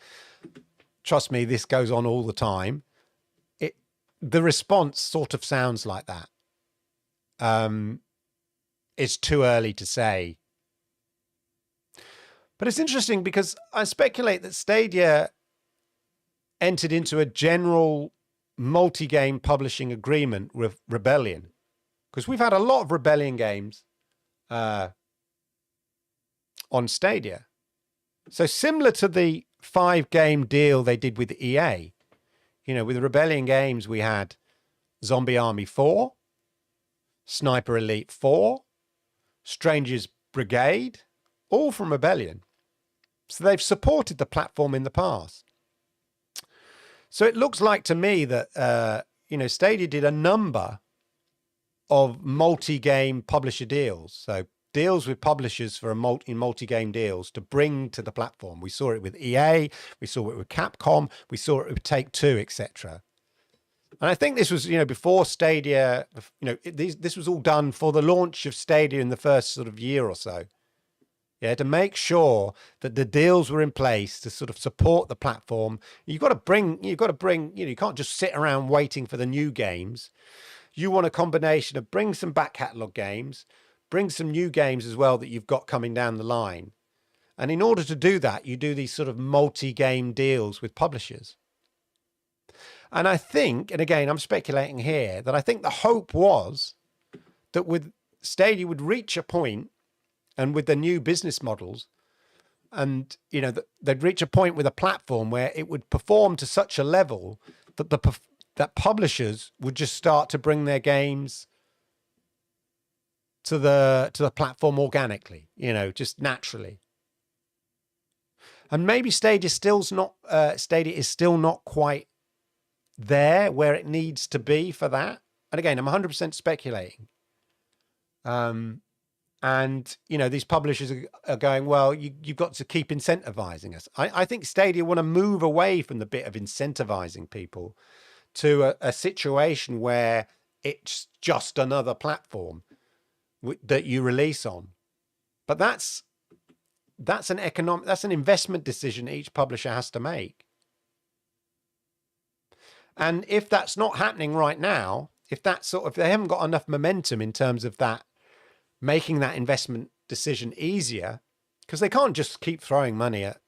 Trust me, this goes on all the time. The response sort of sounds like that. It's too early to say. But it's interesting because I speculate that Stadia entered into a general multi-game publishing agreement with Rebellion, because we've had a lot of Rebellion games on Stadia. So similar to the 5-game deal they did with EA, with Rebellion games, we had Zombie Army 4, Sniper Elite 4, Stranger's Brigade, all from Rebellion. So they've supported the platform in the past. So it looks like to me that, Stadia did a number of multi-game publisher deals. So deals with publishers for multi-game deals to bring to the platform. We saw it with EA, we saw it with Capcom, we saw it with Take-Two, etc. And I think this was, before Stadia, this was all done for the launch of Stadia in the first sort of year or so. Yeah, to make sure that the deals were in place to sort of support the platform. You can't just sit around waiting for the new games. You want a combination of bring some back catalog games, bring some new games as well that you've got coming down the line. And in order to do that, you do these sort of multi-game deals with publishers. And I think, and again, I'm speculating here, that I think the hope was that with Stadia would reach a point, and with the new business models, and they'd reach a point with a platform where it would perform to such a level that that publishers would just start to bring their games to the platform organically, just naturally. And maybe Stadia is still not quite there where it needs to be for that. And again, I'm 100% speculating. And, these publishers are going, well, you've got to keep incentivizing us. I think Stadia want to move away from the bit of incentivizing people to a situation where it's just another platform that you release on. But that's an investment decision each publisher has to make. And if that's not happening right now, if they haven't got enough momentum in terms of that, making that investment decision easier, because they can't just keep throwing money at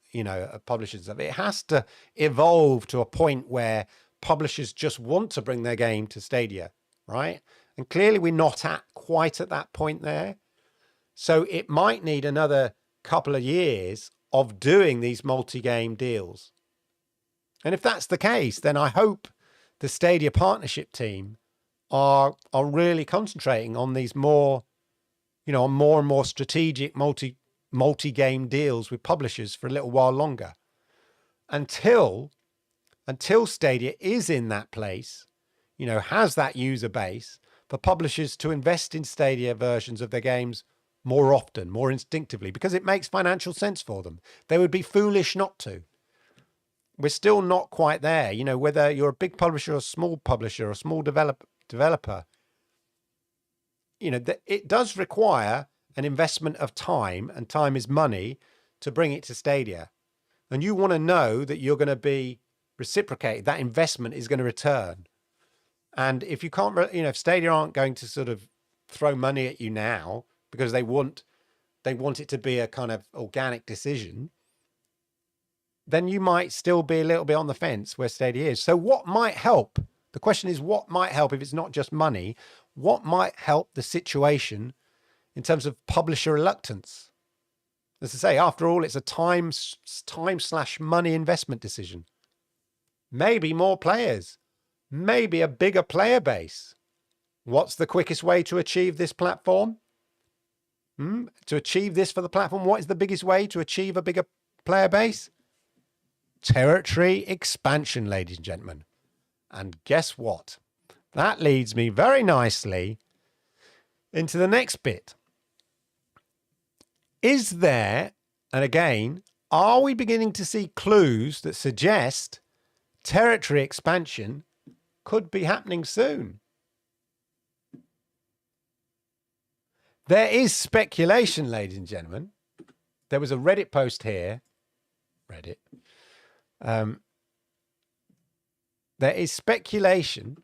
publishers. It has to evolve to a point where publishers just want to bring their game to Stadia, right? And clearly we're not quite at that point there. So it might need another couple of years of doing these multi-game deals. And if that's the case, then I hope the Stadia partnership team are really concentrating on these more and more strategic multi-game deals with publishers for a little while longer, until Stadia is in that place, has that user base for publishers to invest in Stadia versions of their games more often, more instinctively, because it makes financial sense for them. They would be foolish not to. We're still not quite there. Whether you're a big publisher or a small publisher or a small developer, it does require an investment of time, and time is money, to bring it to Stadia. And you want to know that you're going to be reciprocated, that investment is going to return. And if you can't, if Stadia aren't going to sort of throw money at you now because they want it to be a kind of organic decision, then you might still be a little bit on the fence where Stadia is. So what might help? The question is, what might help if it's not just money? What might help the situation in terms of publisher reluctance? As I say, after all, it's a time/money investment decision. Maybe more players, maybe a bigger player base. What's the quickest way to achieve this platform? To achieve this for the platform, what is the biggest way to achieve a bigger player base? Territory expansion, ladies and gentlemen. And guess what? That leads me very nicely into the next bit. Is there, and again, are we beginning to see clues that suggest territory expansion could be happening soon? There is speculation, ladies and gentlemen. There was a Reddit post here. Reddit. There is speculation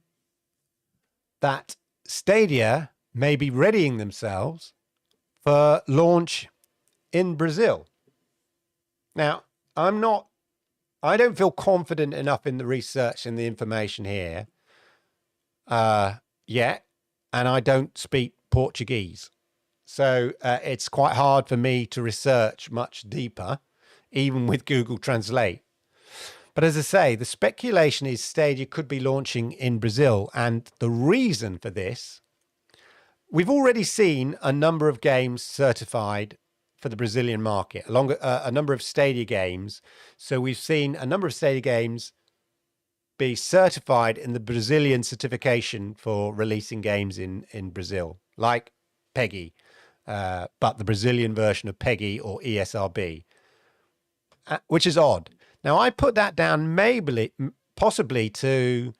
that Stadia may be readying themselves for launch in Brazil. Now, I don't feel confident enough in the research and the information here yet, and I don't speak Portuguese. So it's quite hard for me to research much deeper, even with Google Translate. But as I say, the speculation is Stadia could be launching in Brazil. And the reason for this, we've already seen a number of games certified for the Brazilian market, along a number of Stadia games. So we've seen a number of Stadia games be certified in the Brazilian certification for releasing games in Brazil, like PEGI, but the Brazilian version of PEGI or ESRB, which is odd. Now, I put that down possibly to,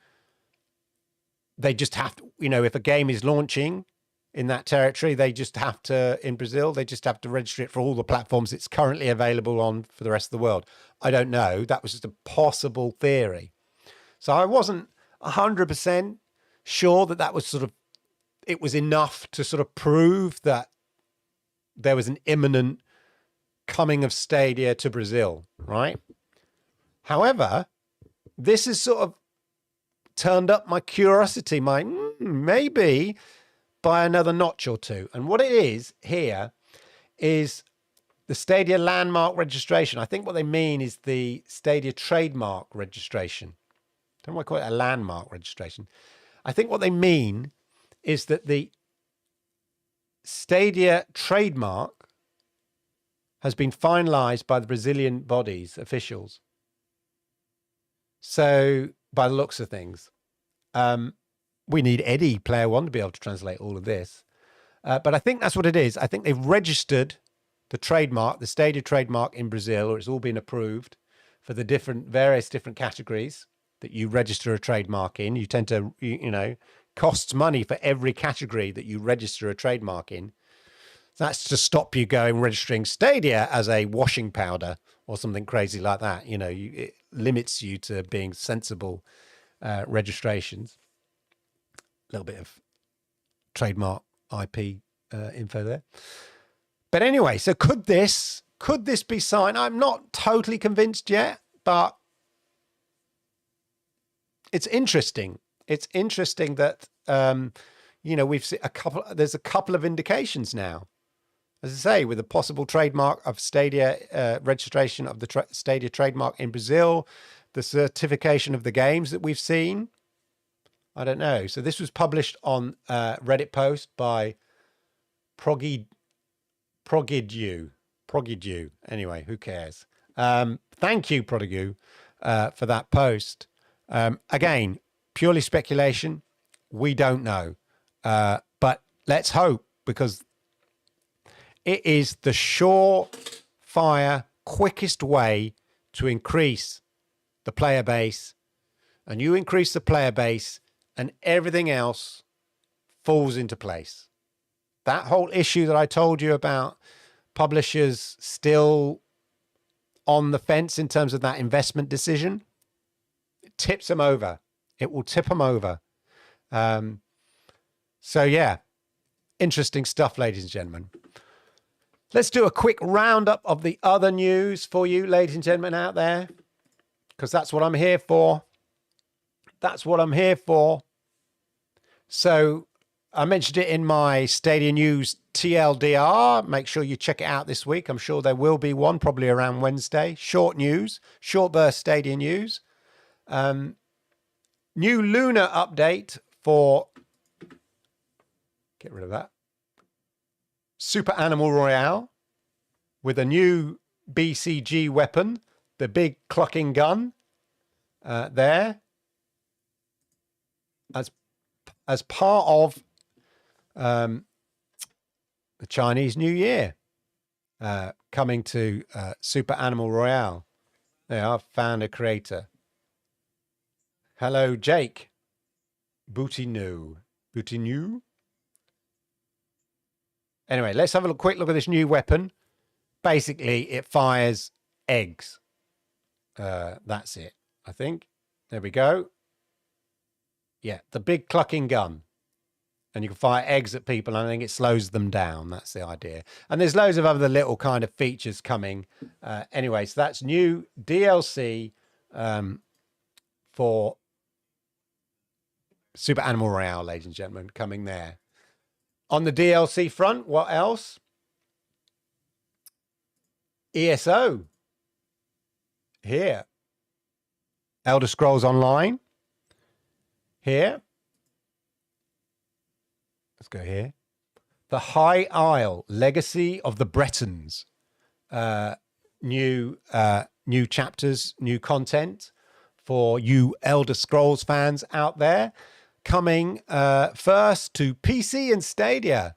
they just have to, if a game is launching in that territory, they just have to, in Brazil, they just have to register it for all the platforms it's currently available on for the rest of the world. I don't know. That was just a possible theory. So I wasn't 100% sure that was it was enough to sort of prove that there was an imminent coming of Stadia to Brazil, right? However, this has sort of turned up my curiosity, maybe by another notch or two. And what it is here is the Stadia landmark registration. I think what they mean is the Stadia trademark registration. Don't know why I call it a landmark registration. I think what they mean is that the Stadia trademark has been finalized by the Brazilian bodies, officials. So by the looks of things, we need Eddie Player One to be able to translate all of this. But I think that's what it is. I think they've registered the trademark, the Stadia trademark in Brazil, or it's all been approved for the various different categories that you register a trademark in. You tend to, costs money for every category that you register a trademark in. That's to stop you registering Stadia as a washing powder or something crazy like that. It limits you to being sensible registrations. A little bit of trademark IP info there. But anyway, so could this be signed? I'm not totally convinced yet, but it's interesting. It's interesting that we've seen there's a couple of indications now. As I say, with a possible trademark of Stadia, registration of the Stadia trademark in Brazil, the certification of the games that we've seen. I don't know. So this was published on Reddit post by Progidue. Anyway, who cares? Thank you, Progidue, for that post. Again, purely speculation. We don't know. But let's hope, because it is the surefire, quickest way to increase the player base. And you increase the player base and everything else falls into place. That whole issue that I told you about, publishers still on the fence in terms of that investment decision, it tips them over. It will tip them over. So yeah, interesting stuff, ladies and gentlemen. Let's do a quick roundup of the other news for you, ladies and gentlemen out there, because that's what I'm here for. That's what I'm here for. So I mentioned it in my Stadia News TLDR. Make sure you check it out this week. I'm sure there will be one, probably around Wednesday. Short news, short burst Stadia news. New Luna update for, get rid of that, Super Animal Royale with a new BCG weapon, the big clucking gun there, as part of the Chinese New Year. coming to Super Animal Royale. They are founder creator. Hello, Jake. Boutineau. Anyway, let's have a quick look at this new weapon. Basically, it fires eggs. That's it, I think. There we go. Yeah, the big clucking gun. And you can fire eggs at people, and I think it slows them down. That's the idea. And there's loads of other little kind of features coming. Anyway, so that's new DLC for Super Animal Royale, ladies and gentlemen, coming there. On the DLC front, what else? ESO. Here. Elder Scrolls Online. Here. Let's go here. The High Isle, Legacy of the Bretons. New chapters, new content for you Elder Scrolls fans out there. Coming first to PC and Stadia.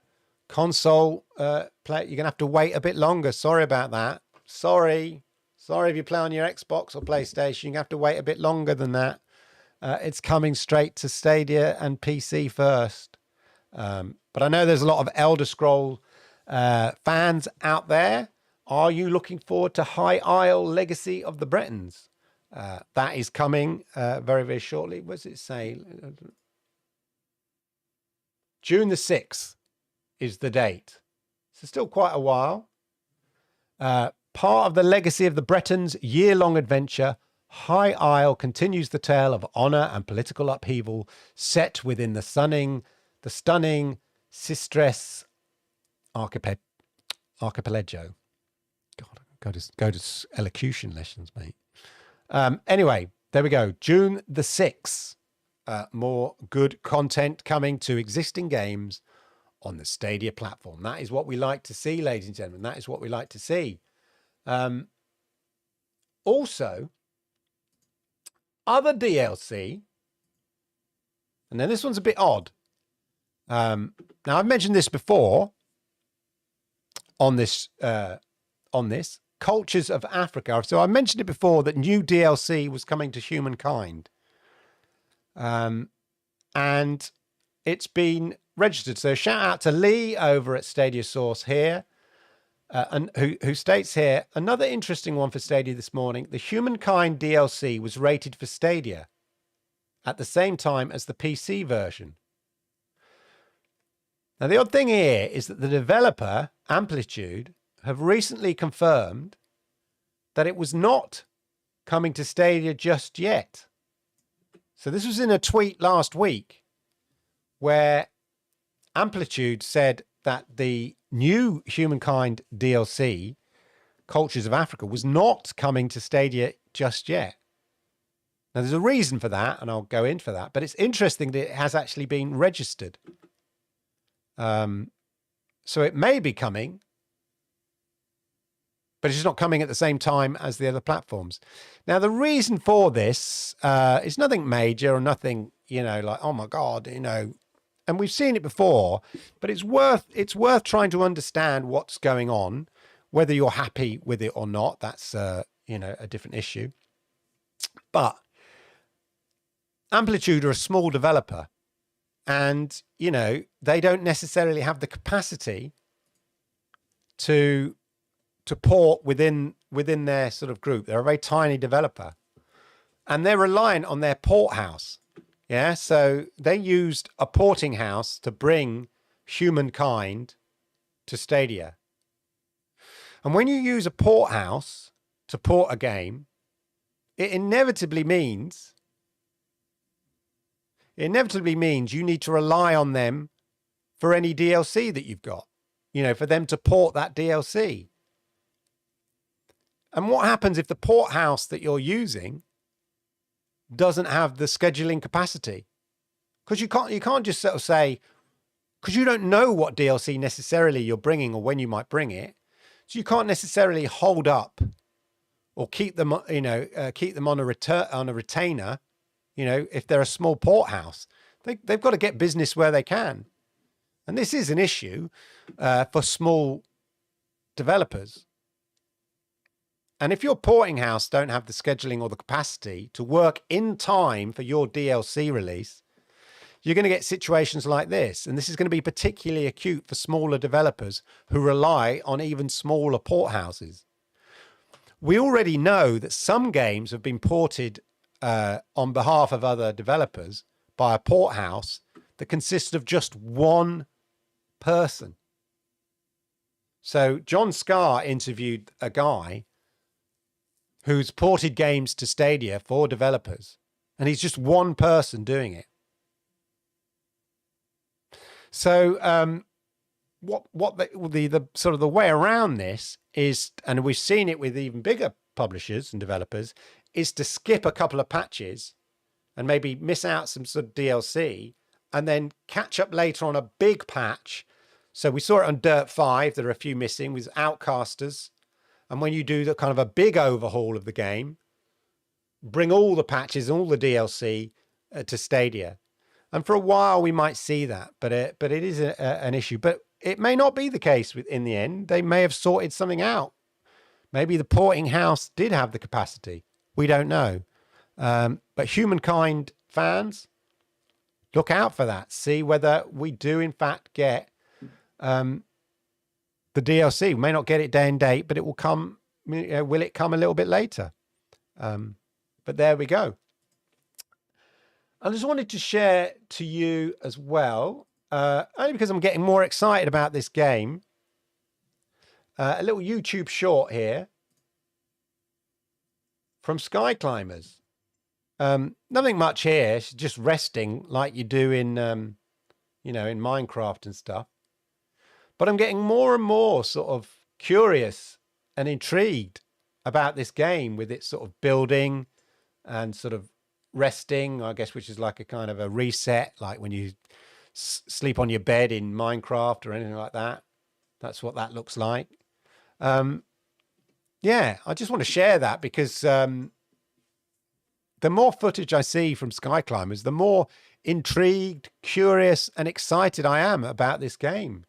Console play. You're going to have to wait a bit longer. Sorry about that. Sorry if you play on your Xbox or PlayStation. You're going to have to wait a bit longer than that. It's coming straight to Stadia and PC first. But I know there's a lot of Elder Scroll fans out there. Are you looking forward to High Isle Legacy of the Bretons? That is coming very, very shortly. What does it say? June the 6th is the date. So still quite a while. Part of the Legacy of the Bretons year-long adventure, High Isle continues the tale of honor and political upheaval set within the stunning Sistres archipelago. God, go to elocution lessons, mate. Anyway, there we go. June the 6th. More good content coming to existing games on the Stadia platform. That is what we like to see, ladies and gentlemen. That is what we like to see. Also, other DLC, and then this one's a bit odd. Now, I've mentioned this before on this Cultures of Africa. So I mentioned it before that new DLC was coming to Humankind. And it's been registered. So shout out to Lee over at Stadia Source here, and who states here, another interesting one for Stadia this morning. The Humankind DLC was rated for Stadia at the same time as the PC version. Now, the odd thing here is that the developer, Amplitude, have recently confirmed that it was not coming to Stadia just yet. So this was in a tweet last week where Amplitude said that the new Humankind DLC, Cultures of Africa, was not coming to Stadia just yet. Now, there's a reason for that, and I'll go in for that, but it's interesting that it has actually been registered. So it may be coming, but it's just not coming at the same time as the other platforms. Now, the reason for this is nothing major or nothing, like, oh my God, and we've seen it before, but it's worth trying to understand what's going on, whether you're happy with it or not. That's, a different issue. But Amplitude are a small developer, and, they don't necessarily have the capacity to port within their sort of group. They're a very tiny developer, and they're reliant on their port house. Yeah. So they used a porting house to bring Humankind to Stadia. And when you use a port house to port a game, it inevitably means you need to rely on them for any DLC that you've got, for them to port that DLC. And what happens if the port house that you're using doesn't have the scheduling capacity? Because you can't just sort of say, because you don't know what DLC necessarily you're bringing or when you might bring it. So you can't necessarily hold up or keep them, keep them on a retainer. If they're a small port house, they've got to get business where they can. And this is an issue for small developers. And if your porting house don't have the scheduling or the capacity to work in time for your DLC release, you're going to get situations like this. And this is going to be particularly acute for smaller developers who rely on even smaller port houses. We already know that some games have been ported on behalf of other developers by a port house that consists of just one person. So John Scarr interviewed a guy who's ported games to Stadia for developers, and he's just one person doing it. So what the sort of the way around this is, and we've seen it with even bigger publishers and developers, is to skip a couple of patches and maybe miss out some sort of DLC and then catch up later on a big patch. So we saw it on Dirt 5. There are a few missing with Outcasters. And when you do the kind of a big overhaul of the game, bring all the patches, all the DLC to Stadia. And for a while we might see that, but it is an issue. But it may not be the case in the end. They may have sorted something out. Maybe the porting house did have the capacity. We don't know. But Humankind fans, look out for that. See whether we do in fact get the DLC. We may not get it day and date, but it will come. Will it come a little bit later? But there we go. I just wanted to share to you as well, only because I'm getting more excited about this game. A little YouTube short here from Sky Climbers. Nothing much here. It's just resting like you do in, in Minecraft and stuff. But I'm getting more and more sort of curious and intrigued about this game with its sort of building and sort of resting, I guess, which is like a kind of a reset, like when you sleep on your bed in Minecraft or anything like that. That's what that looks like. Yeah, I just want to share that because the more footage I see from Sky Climbers, the more intrigued, curious, and excited I am about this game.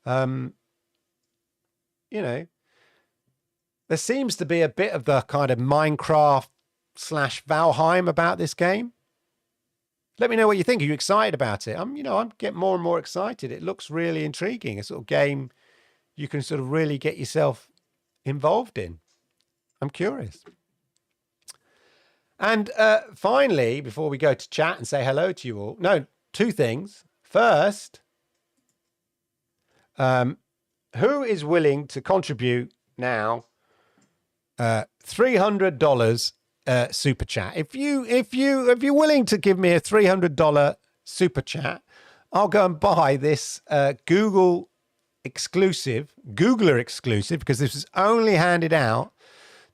There seems to be a bit of the kind of Minecraft / Valheim about this game. Let me know what you think. Are you excited about it? I'm getting more and more excited. It looks really intriguing. A sort of game you can sort of really get yourself involved in. I'm curious. And finally, before we go to chat and say hello to you all, two things. First, who is willing to contribute now $300 super chat? If you're willing to give me a $300 super chat, I'll go and buy this Googler exclusive, because this was only handed out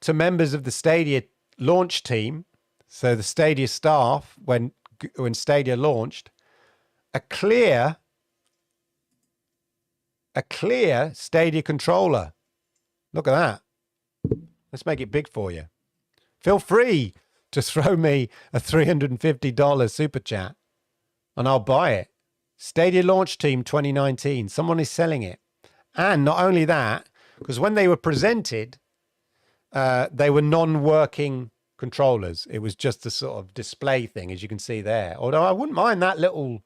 to members of the Stadia launch team. So the Stadia staff, when Stadia launched, a clear Stadia controller. Look at that. Let's make it big for you. Feel free to throw me a $350 super chat and I'll buy it. Stadia Launch Team 2019. Someone is selling it. And not only that, because when they were presented, they were non-working controllers. It was just a sort of display thing, as you can see there. Although I wouldn't mind that little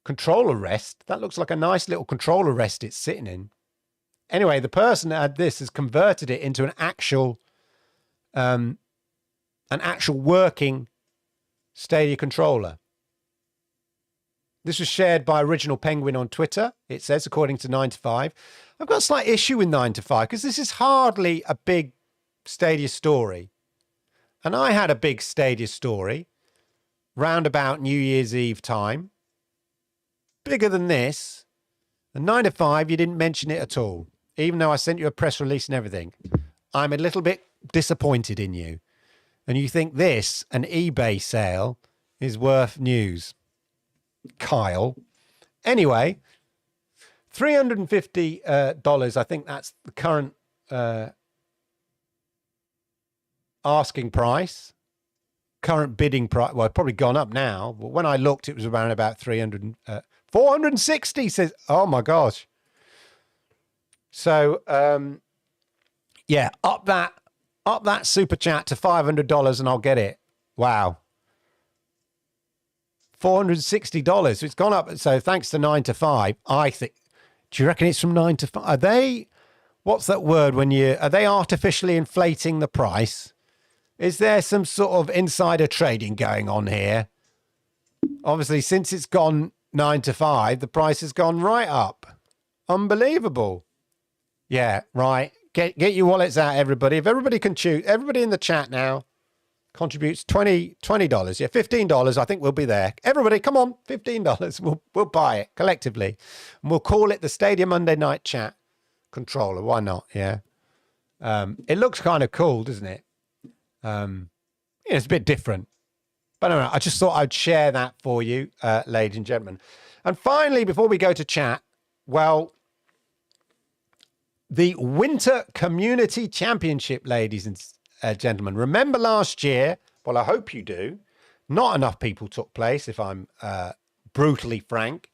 controller rest. That looks like a nice little controller rest it's sitting in. Anyway, the person that had this has converted it into an actual working Stadia controller. This was shared by Original Penguin on Twitter. It says, according to 9 to 5. I've got a slight issue with 9 to 5 because this is hardly a big Stadia story. And I had a big Stadia story round about New Year's Eve time. Bigger than this. And 9 to 5, you didn't mention it at all. Even though I sent you a press release and everything. I'm a little bit disappointed in you. And you think this, an eBay sale, is worth news. Kyle. Anyway, $350, I think that's the current asking price. Current bidding price. Well, it's probably gone up now. But when I looked, it was around about 460 says, oh my gosh. So, yeah, up that super chat to $500 and I'll get it. Wow. $460. It's gone up. So thanks to 9 to 5, I think. Do you reckon it's from 9 to 5? Are they, what's that word are they artificially inflating the price? Is there some sort of insider trading going on here? Obviously, since it's gone 9 to 5, the price has gone right up. Unbelievable. Yeah, right. Get your wallets out, everybody. If everybody can choose, everybody in the chat now contributes $20. Yeah, $15. I think we'll be there. Everybody, come on, $15. We'll buy it collectively, and we'll call it the Stadia Monday Night Chat controller. Why not? Yeah. It looks kind of cool, doesn't it? It's a bit different, but I don't know. I just thought I'd share that for you, ladies and gentlemen. And finally, before we go to chat, well, the Winter Community Championship, ladies and gentlemen. Remember last year? Well, I hope you do. Not enough people took place, if I'm brutally frank.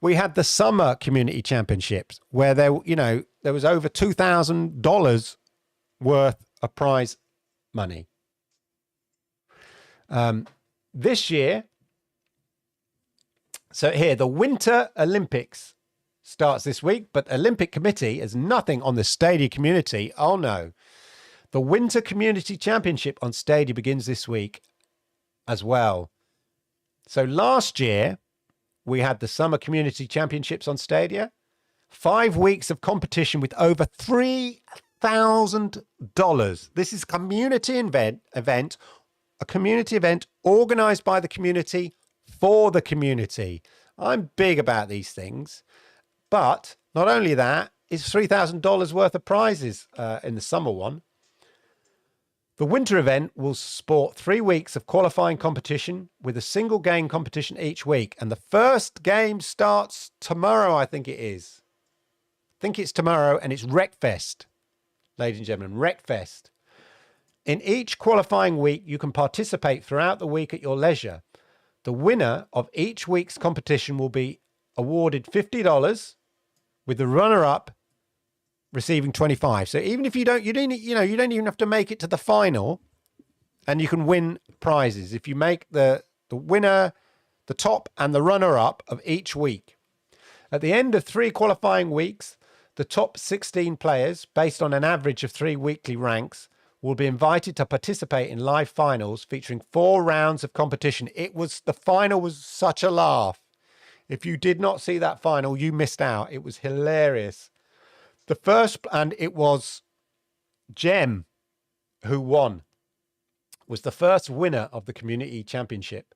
We had the Summer Community Championships where there was over $2,000 worth of prize money. This year, so here, the Winter Olympics starts this week, but Olympic Committee has nothing on the Stadia community. Oh no. The Winter Community Championship on Stadia begins this week as well. So last year, we had the Summer Community Championships on Stadia. 5 weeks of competition with over $3,000. This is a community event, a community event organized by the community for the community. I'm big about these things. But not only that, it's $3,000 worth of prizes in the summer one. The winter event will sport 3 weeks of qualifying competition with a single game competition each week. And the first game starts tomorrow, I think it is. I think it's tomorrow, and it's Wreckfest, ladies and gentlemen, Wreckfest. In each qualifying week, you can participate throughout the week at your leisure. The winner of each week's competition will be awarded $50, with the runner-up receiving 25. So even if you don't even have to make it to the final, and you can win prizes if you make the winner, the top, and the runner-up of each week. At the end of 3 qualifying weeks, the top 16 players, based on an average of 3 weekly ranks, will be invited to participate in live finals featuring 4 rounds of competition. The final was such a laugh. If you did not see that final, you missed out. It was hilarious. And it was Jem who won, was the first winner of the community championship.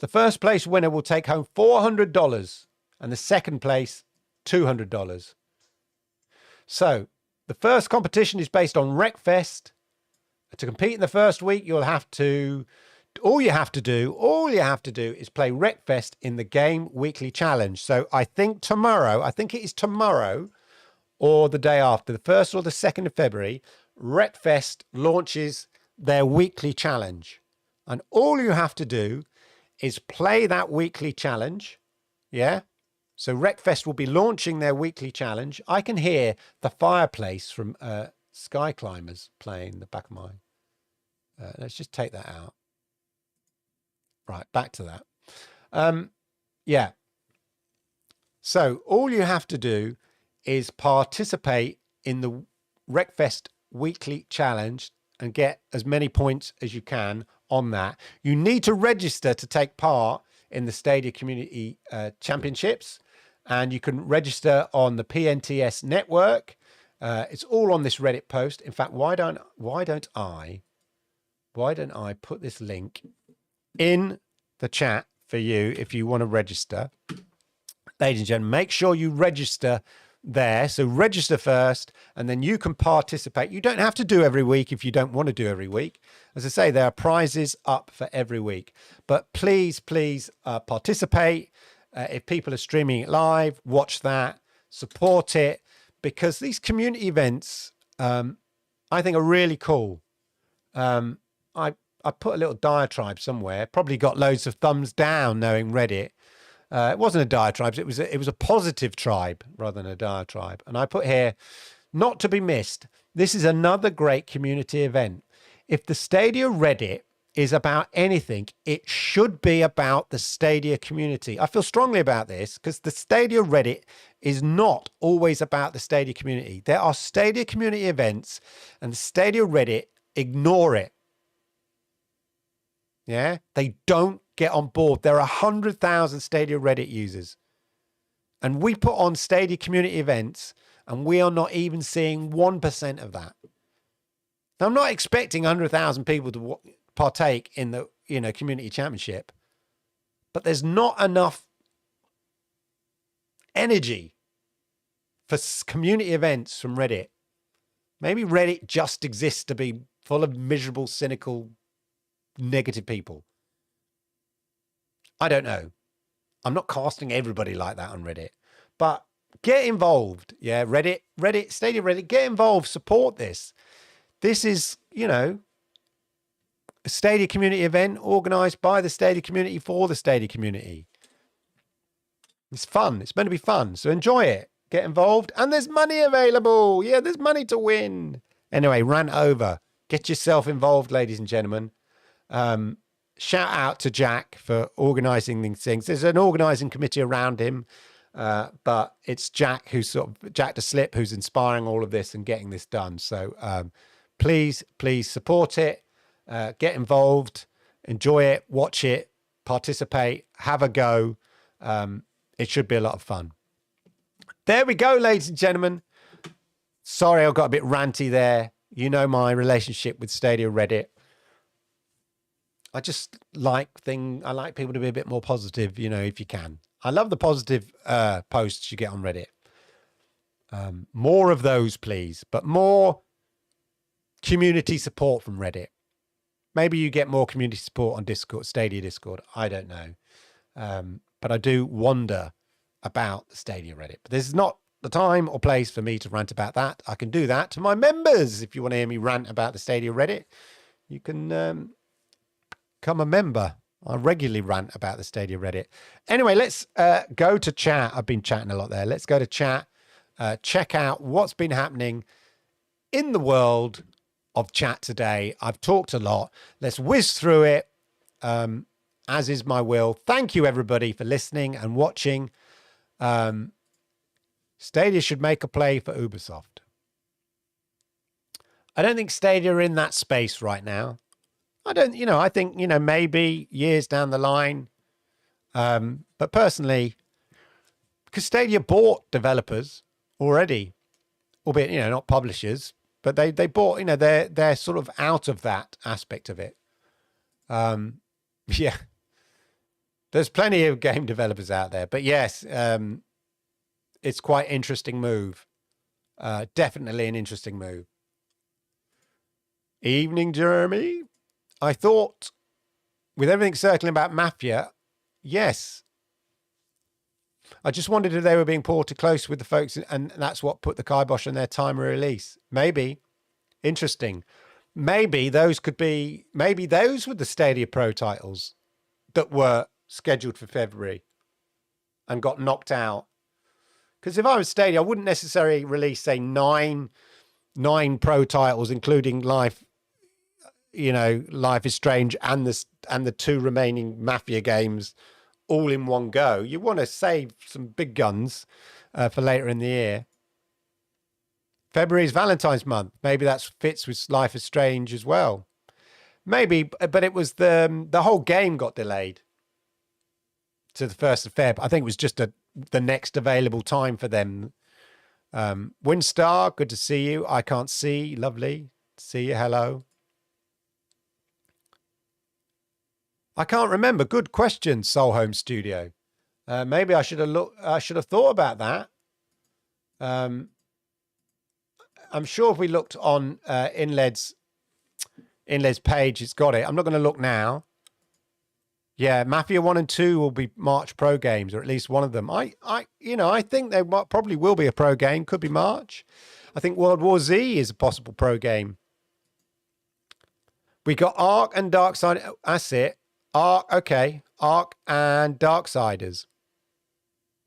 The first place winner will take home $400 and the second place $200. So the first competition is based on Wreckfest. To compete in the first week, all you have to do is play Wreckfest in the Game Weekly Challenge. So I think it is tomorrow or the day after, the 1st or the 2nd of February, Wreckfest launches their weekly challenge. And all you have to do is play that weekly challenge. Yeah. So Wreckfest will be launching their weekly challenge. I can hear the fireplace from Sky Climbers playing in the back of my... let's just take that out. Right, back to that. Yeah. So all you have to do is participate in the Wreckfest weekly challenge and get as many points as you can on that. You need to register to take part in the Stadia Community Championships, and you can register on the PNTS network. It's all on this Reddit post. In fact, why don't I put this link in the chat for you if you want to register? Ladies and gentlemen, make sure you register there. So register first, and then you can participate. You don't have to do every week if you don't want to do every week. As I say, there are prizes up for every week. But please participate. If people are streaming it live, watch that, support it, because these community events, I think, are really cool. I put a little diatribe somewhere, probably got loads of thumbs down knowing Reddit. It wasn't a diatribe. It was a positive tribe rather than a diatribe. And I put here, not to be missed. This is another great community event. If the Stadia Reddit is about anything, it should be about the Stadia community. I feel strongly about this because the Stadia Reddit is not always about the Stadia community. There are Stadia community events and the Stadia Reddit ignore it. Yeah, they don't get on board. There are 100,000 Stadia Reddit users. And we put on Stadia community events and we are not even seeing 1% of that. Now, I'm not expecting 100,000 people to partake in the community championship, but there's not enough energy for community events from Reddit. Maybe Reddit just exists to be full of miserable, cynical, negative people. I don't know. I'm not casting everybody like that on Reddit, but get involved. Yeah, Reddit, Stadia Reddit, get involved, support this. This is, a Stadia community event organized by the Stadia community for the Stadia community. It's fun. It's meant to be fun. So enjoy it. Get involved. And there's money available. Yeah, there's money to win. Anyway, rant over. Get yourself involved, ladies and gentlemen. Shout out to Jack for organizing these things. There's an organizing committee around him, but it's Jack Jack the Slip who's inspiring all of this and getting this done. So please support it. Get involved, enjoy it, watch it, participate, have a go. It should be a lot of fun. There we go, ladies and gentlemen. Sorry, I got a bit ranty there. You know my relationship with Stadia Reddit. I just like people to be a bit more positive, if you can. I love the positive posts you get on Reddit. More of those, please, but more community support from Reddit. Maybe you get more community support on Discord, Stadia Discord. I don't know. But I do wonder about the Stadia Reddit. But this is not the time or place for me to rant about that. I can do that to my members. If you want to hear me rant about the Stadia Reddit, you can become a member. I regularly rant about the Stadia Reddit. Anyway, let's go to chat. I've been chatting a lot there. Let's go to chat. Check out what's been happening in the world of chat today. I've talked a lot. Let's whiz through it, as is my will. Thank you, everybody, for listening and watching. Stadia should make a play for Ubisoft. I don't think Stadia are in that space right now. I think, maybe years down the line. But personally, because Stadia bought developers already, albeit, not publishers, but they bought, they're sort of out of that aspect of it. Yeah. There's plenty of game developers out there, but yes, it's quite interesting move. Definitely an interesting move. Evening, Jeremy. I thought with everything circling about Mafia, yes. I just wondered if they were being ported close with the folks, and that's what put the kibosh on their time of release. Maybe. Interesting. Maybe those were the Stadia Pro titles that were scheduled for February and got knocked out. Because if I was Stadia, I wouldn't necessarily release, say, nine Pro titles, including Life is Strange and the two remaining Mafia games all in one go. You want to save some big guns for later in the year. February is Valentine's month. Maybe that fits with Life is Strange as well. Maybe, but it was the whole game got delayed to the 1st of Feb. I think it was just the next available time for them. Winstar, good to see you. I can't see. Lovely. See you. Hello. I can't remember. Good question, Soul Home Studio. Maybe I should have thought about that. I'm sure if we looked on Inled's page, it's got it. I'm not going to look now. Yeah, Mafia 1 and 2 will be March Pro games, or at least one of them. I think they probably will be a Pro game. Could be March. I think World War Z is a possible Pro game. We got Ark and Darkside. That's it. Ark, okay. Ark and Darksiders.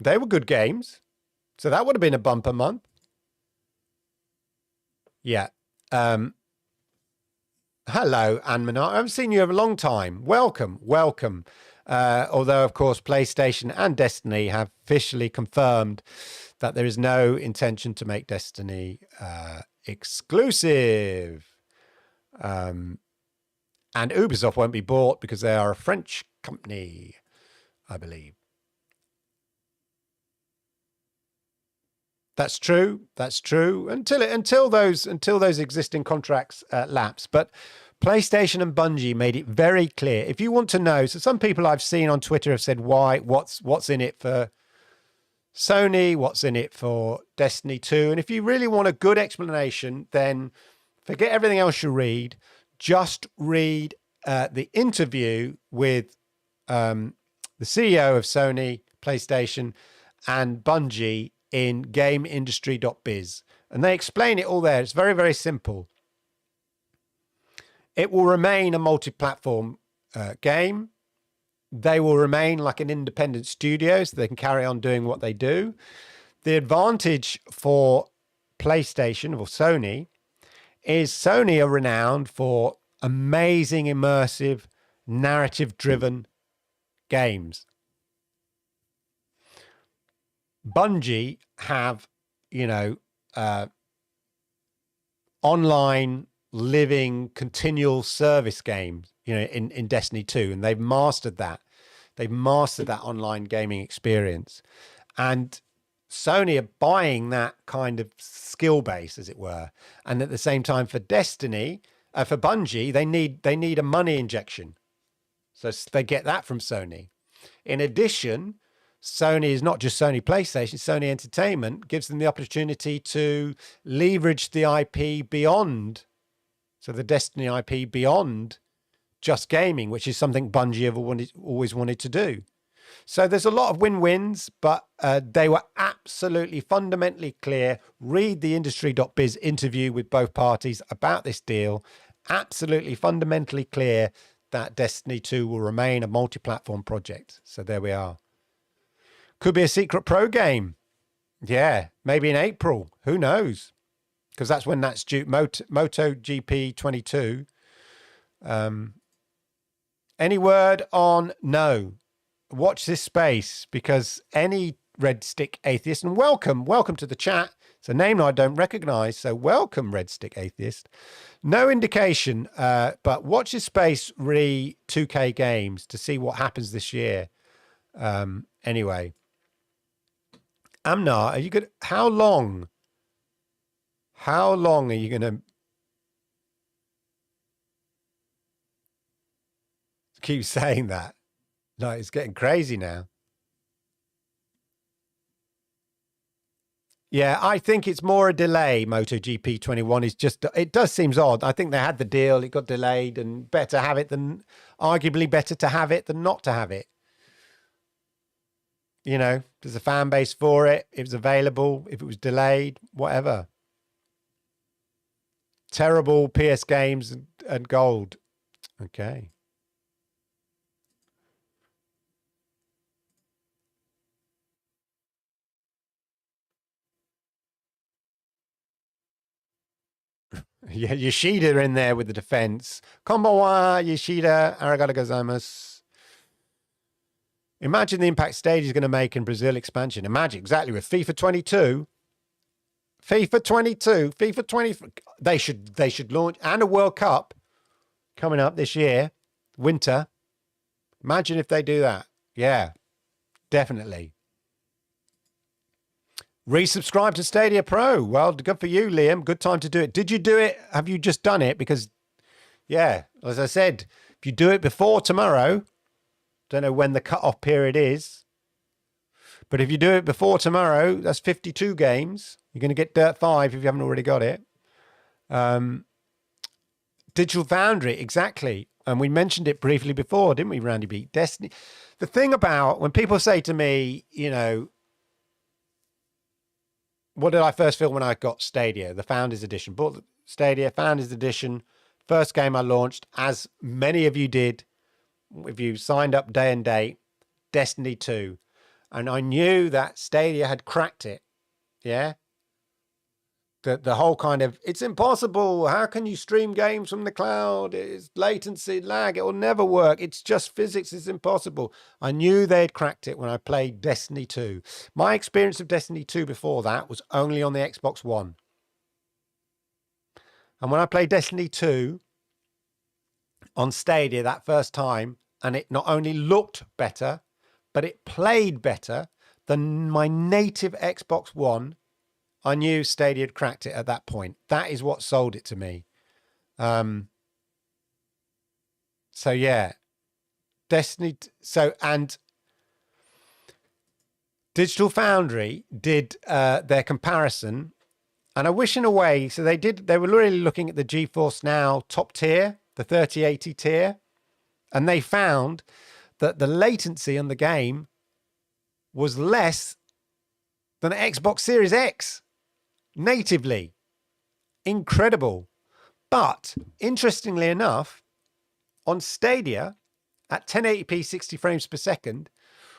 They were good games. So that would have been a bumper month. Yeah. Hello, Anmanar. I haven't seen you in a long time. Welcome, welcome. Although, of course, PlayStation and Destiny have officially confirmed that there is no intention to make Destiny exclusive. And Ubisoft won't be bought because they are a French company, I believe. That's true. That's true. Until those existing contracts lapse. But PlayStation and Bungie made it very clear. If you want to know, so some people I've seen on Twitter have said, why? What's in it for Sony? What's in it for Destiny 2? And if you really want a good explanation, then forget everything else you read. Just read the interview with the CEO of Sony, PlayStation, and Bungie in gameindustry.biz. And they explain it all there. It's very, very simple. It will remain a multi-platform game. They will remain like an independent studio so they can carry on doing what they do. The advantage for PlayStation or Sony is Sony are renowned for amazing, immersive, narrative-driven games. Bungie have, online, living, continual service games, in Destiny 2, and they've mastered that. They've mastered that online gaming experience. And Sony are buying that kind of skill base, as it were. And at the same time, for Destiny, for Bungie, they need a money injection. So they get that from Sony. In addition, Sony is not just Sony PlayStation, Sony Entertainment gives them the opportunity to leverage the IP beyond, so the Destiny IP beyond just gaming, which is something Bungie have always wanted to do. So there's a lot of win-wins, but they were absolutely fundamentally clear. Read the industry.biz interview with both parties about this deal. Absolutely fundamentally clear that Destiny 2 will remain a multi-platform project. So there we are. Could be a secret pro game. Yeah, maybe in April. Who knows? Because that's when that's due. MotoGP 22. Any word on no? Watch this space, because any red stick atheist, and welcome to the chat. It's a name I don't recognize, so welcome, red stick atheist. No indication, but watch this space re 2K games to see what happens this year. Anyway, Amnar, are you good? How long are you going to keep saying that? No, it's getting crazy now. Yeah, I think it's more a delay. MotoGP 21 is just, it does seem odd. I think they had the deal, it got delayed, and arguably better to have it than not to have it. There's a fan base for it. It was available. If it was delayed, whatever. Terrible PS games and gold. Okay. Yeah, Yoshida in there with the defense. Konbanwa, Yoshida, arigato gozaimasu. Imagine the impact Stadia is going to make in Brazil expansion. Imagine exactly with FIFA 22. FIFA 20. They should launch, and a World Cup coming up this year, winter. Imagine if they do that. Yeah, definitely. Resubscribe to Stadia Pro. Well, good for you, Liam. Good time to do it. Did you do it? Have you just done it? Because, yeah, as I said, if you do it before tomorrow, don't know when the cut-off period is, but if you do it before tomorrow, that's 52 games. You're going to get Dirt 5 if you haven't already got it. Digital Foundry, exactly. And we mentioned it briefly before, didn't we, Randy B? Destiny. The thing about when people say to me, what did I first feel when I got Stadia? The Founders Edition. Bought Stadia, Founders Edition. First game I launched, as many of you did, if you signed up day and date, Destiny 2. And I knew that Stadia had cracked it. Yeah. The whole kind of, it's impossible. How can you stream games from the cloud? It's latency, lag. It will never work. It's just physics. It's impossible. I knew they'd cracked it when I played Destiny 2. My experience of Destiny 2 before that was only on the Xbox One. And when I played Destiny 2 on Stadia that first time, and it not only looked better, but it played better than my native Xbox One, I knew Stadia had cracked it at that point. That is what sold it to me. So yeah, Destiny. And Digital Foundry did their comparison, and I wish in a way. So they were really looking at the GeForce Now top tier, the 3080 tier, and they found that the latency on the game was less than Xbox Series X. Natively. Incredible. But interestingly enough, on Stadia at 1080p 60 frames per second,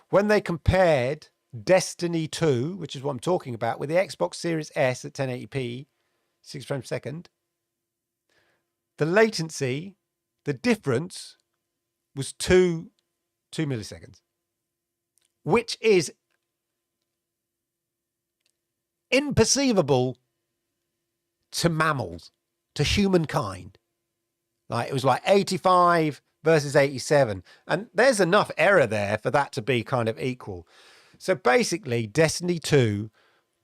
when they compared Destiny 2, which is what I'm talking about, with the Xbox Series S at 1080p 60 frames per second, the latency, the difference was 2 milliseconds, which is imperceivable to mammals, to humankind. Like, it was like 85 versus 87. And there's enough error there for that to be kind of equal. So basically, Destiny 2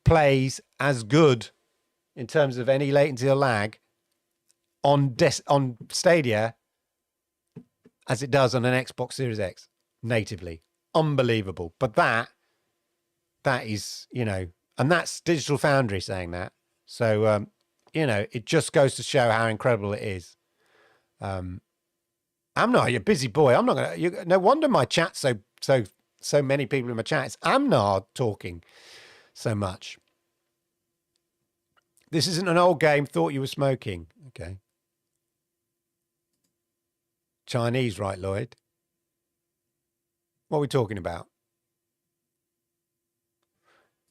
plays as good in terms of any latency or lag on Stadia as it does on an Xbox Series X natively. Unbelievable. But that is, and that's Digital Foundry saying that. So, it just goes to show how incredible it is. I'm not, you're a busy boy. I'm not going to, no wonder my chat's so many people in my chat. It's Amnar talking so much. This isn't an old game. Thought you were smoking. Okay. Chinese, right, Lloyd? What are we talking about?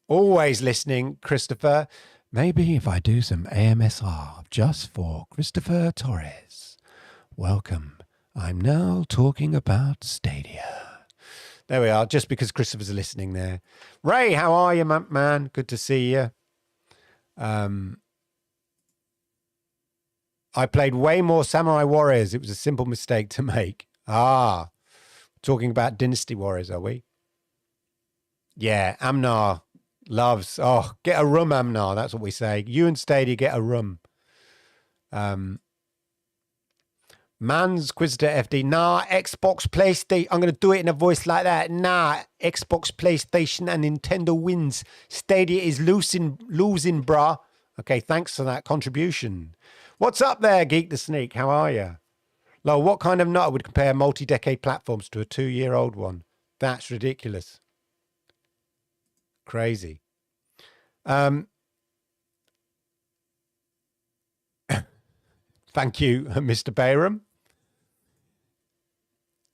Always listening, Christopher. Maybe if I do some AMSR just for Christopher Torres. Welcome. I'm now talking about Stadia. There we are, just because Christopher's listening there. Ray, how are you, man? Good to see you. I played way more Samurai Warriors. It was a simple mistake to make. Talking about Dynasty Warriors, are we? Yeah, Amnar loves. Oh, get a room, Amnar. That's what we say. You and Stadia get a room. Man's Quizzer FD. Nah, Xbox, PlayStation. I'm going to do it in a voice like that. Nah, Xbox, PlayStation, and Nintendo wins. Stadia is losing, brah. Okay, thanks for that contribution. What's up there, Geek the Sneak? How are you? Lol, what kind of nut would compare multi-decade platforms to a 2-year-old one? That's ridiculous. Crazy. Thank you, Mr. Bayram.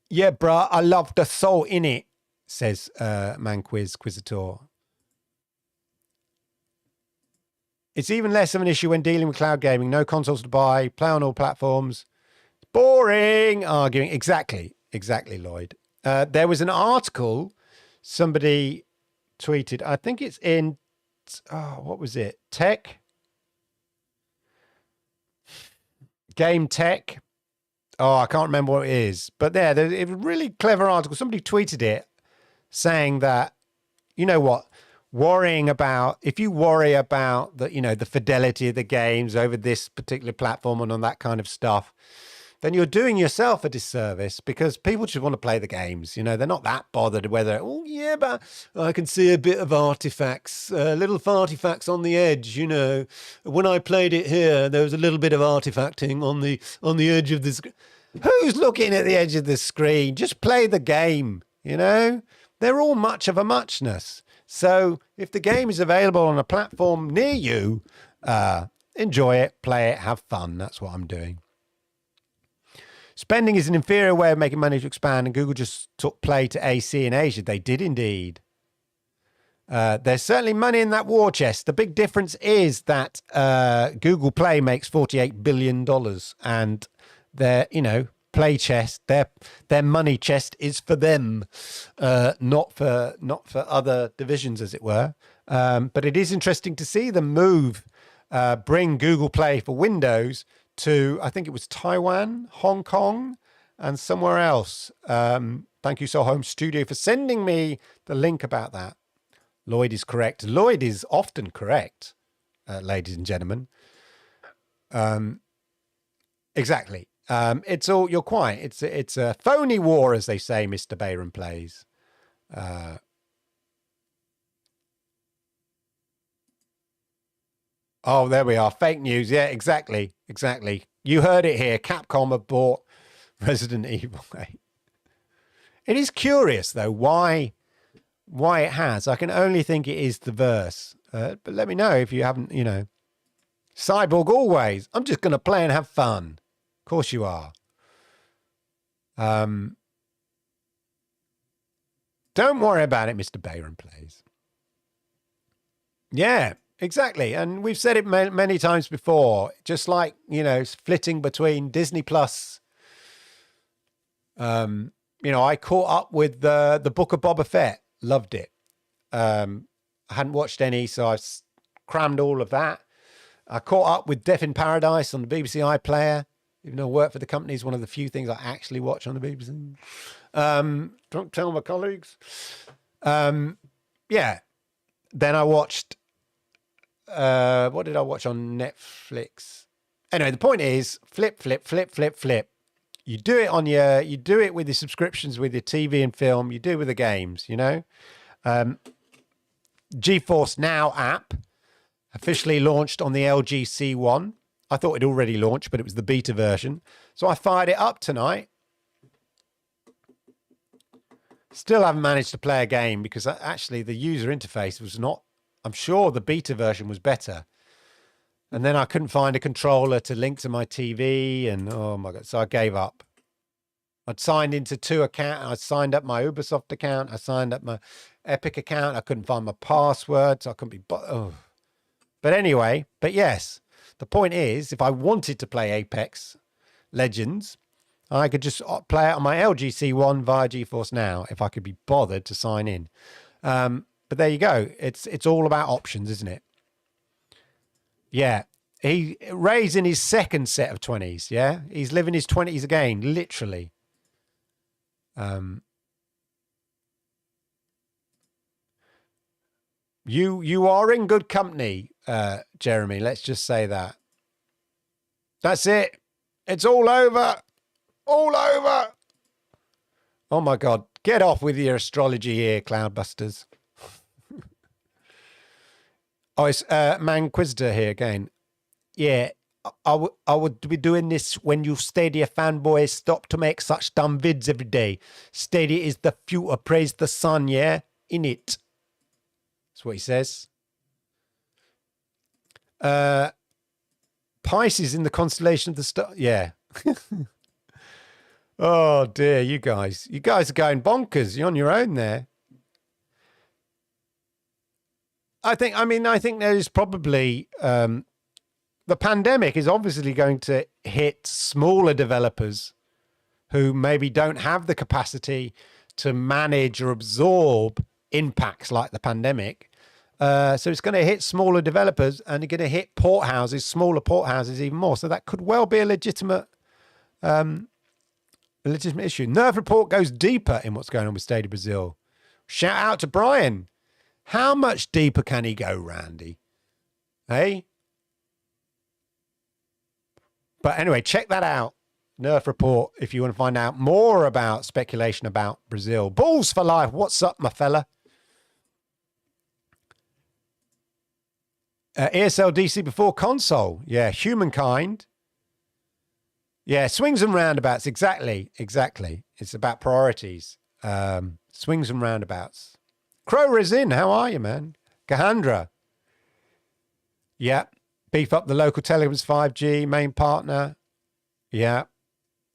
Yeah, bruh, I love the soul in it, says Quizzator. It's even less of an issue when dealing with cloud gaming. No consoles to buy, play on all platforms. Boring arguing. Exactly, Lloyd. There was an article somebody tweeted. I think it's in, what was it? Game Tech. I can't remember what it is. But there's a really clever article. Somebody tweeted it saying that, you know what? If you worry about the fidelity of the games over this particular platform and on that kind of stuff, then you're doing yourself a disservice, because people just want to play the games. They're not that bothered whether, but I can see a bit of artifacts, little artifacts on the edge. When I played it here, there was a little bit of artifacting on the edge of the screen. Who's looking at the edge of the screen? Just play the game. They're all much of a muchness. So if the game is available on a platform near you, enjoy it, play it, have fun. That's what I'm doing. Spending is an inferior way of making money to expand, and Google just took Play to AC in Asia. They did indeed. There's certainly money in that war chest. The big difference is that Google Play makes $48 billion and their, play chest, their money chest is for them, not for other divisions, as it were. But it is interesting to see them bring Google Play for Windows to, I think it was Taiwan, Hong Kong, and somewhere else. Thank you, So Home Studio, for sending me the link about that. Lloyd is correct. Lloyd is often correct, ladies and gentlemen. Exactly. It's all, you're quiet. It's a phony war, as they say, Mr. Bayram plays. Oh, there we are. Fake news. Yeah, exactly. You heard it here. Capcom have bought Resident Evil 8. It is curious, though, why it has. I can only think it is the verse. But let me know if you haven't, Cyborg always. I'm just going to play and have fun. Of course you are. Don't worry about it, Mr. Bayram plays. Yeah, exactly. And we've said it many times before, just like, flitting between Disney Plus. I caught up with the Book of Boba Fett. Loved it. I hadn't watched any, so I crammed all of that. I caught up with Death in Paradise on the BBC iPlayer. Even though I work for the company, is one of the few things I actually watch on the BBC. Don't tell my colleagues. Yeah. Then I watched, what did I watch on Netflix? Anyway, the point is flip. You do it with your subscriptions, with your TV and film. You do it with the games, GeForce Now app officially launched on the LG C1. I thought it already launched, but it was the beta version. So I fired it up tonight. Still haven't managed to play a game because actually the user interface was not, I'm sure the beta version was better. And then I couldn't find a controller to link to my TV and oh my God. So I gave up. I'd signed into 2 accounts. I signed up my Ubisoft account. I signed up my Epic account. I couldn't find my password. So I couldn't be, But anyway, yes. The point is, if I wanted to play Apex Legends, I could just play it on my LG C1 via GeForce Now if I could be bothered to sign in. But there you go. It's all about options, isn't it? Yeah. Ray's in his second set of 20s, yeah? He's living his 20s again, literally. You are in good company, Jeremy. Let's just say that. That's it. It's all over. All over. Oh my God. Get off with your astrology here, Cloudbusters. Oh, it's Manquisitor here again. Yeah, I would be doing this when you Stadia fanboys stop to make such dumb vids every day. Stadia is the future. Praise the sun, yeah? In it. That's what he says. Pisces in the constellation of the star. Yeah. Oh dear, you guys are going bonkers. You're on your own there. I think there's probably, the pandemic is obviously going to hit smaller developers who maybe don't have the capacity to manage or absorb impacts like the pandemic. So it's going to hit smaller developers and it's going to hit smaller port houses even more. So that could well be a legitimate issue. Nerve Report goes deeper in what's going on with Stadia Brazil. Shout out to Brian. How much deeper can he go, Randy? Hey? But anyway, check that out. Nerf Report if you want to find out more about speculation about Brazil. Balls for life. What's up, my fella? ESL DC before console. Yeah, humankind. Yeah, swings and roundabouts. Exactly. It's about priorities. Swings and roundabouts. Crow Resin, how are you, man? Gahandra. Yeah. Beef up the local telecoms 5G main partner. Yeah.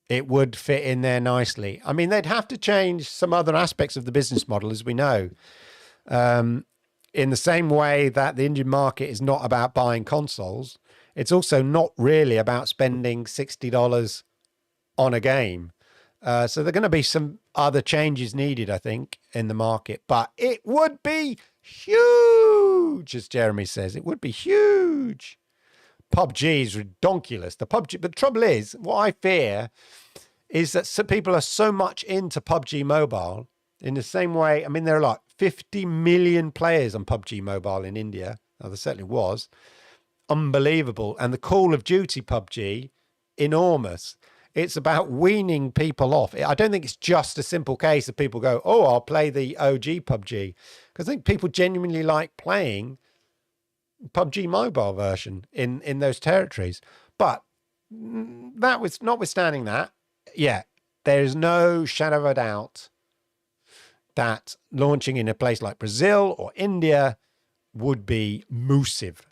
It would fit in there nicely. I mean, they'd have to change some other aspects of the business model, as we know. in the same way that the Indian market is not about buying consoles, it's also not really about spending $60 on a game. So there are going to be some other changes needed, I think, in the market. But it would be huge, as Jeremy says. It would be huge. PUBG is redonkulous. But the trouble is, what I fear is that some people are so much into PUBG Mobile in the same way. I mean, there are like 50 million players on PUBG Mobile in India. Now, there certainly was. Unbelievable. And the Call of Duty PUBG, enormous. It's about weaning people off. I don't think it's just a simple case of people go, oh, I'll play the OG PUBG. Because I think people genuinely like playing PUBG Mobile version in those territories. But that was notwithstanding that, yeah, there is no shadow of a doubt that launching in a place like Brazil or India would be massive.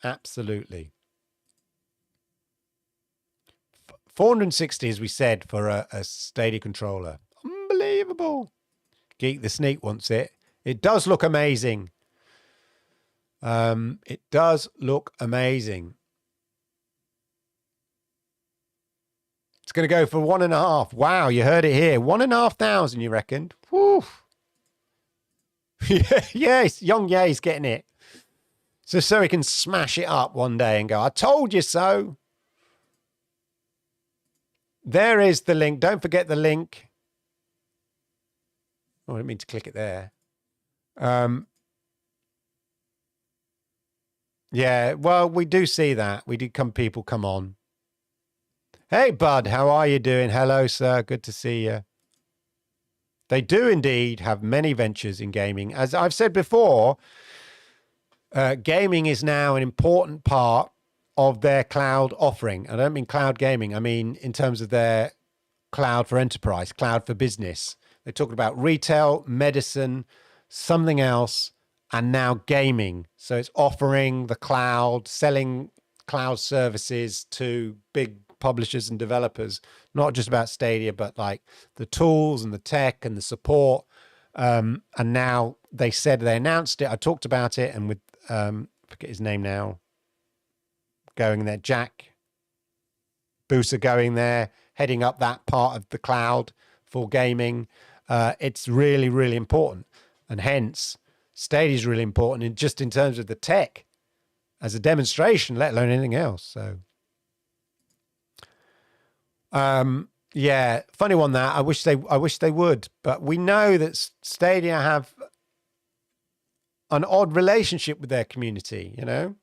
Absolutely. 460, as we said, for a Stadia controller. Unbelievable. Geek the Sneak wants it. It does look amazing. It does look amazing. It's going to go for 1.5. Wow, you heard it here. 1,500, you reckoned? Whew. Yes, Young Ye's getting it. So he can smash it up one day and go, I told you so. There is the link. Don't forget the link. Oh, I didn't mean to click it there. Yeah, well, we do see that. We do people come on. Hey, Bud, how are you doing? Hello, sir. Good to see you. They do indeed have many ventures in gaming. As I've said before, gaming is now an important part of their cloud offering. I don't mean cloud gaming. I mean in terms of their cloud for enterprise, cloud for business. They're talking about retail, medicine, something else, and now gaming. So it's offering the cloud, selling cloud services to big publishers and developers, not just about Stadia, but like the tools and the tech and the support. And now they announced it. I talked about it, and with, I forget his name now, going there, Jack Booser going there, heading up that part of the cloud for gaming. It's really, really important. And hence, Stadia is really important just in terms of the tech as a demonstration, let alone anything else. So, yeah, funny one that. I wish they would, but we know that Stadia have an odd relationship with their community. You know,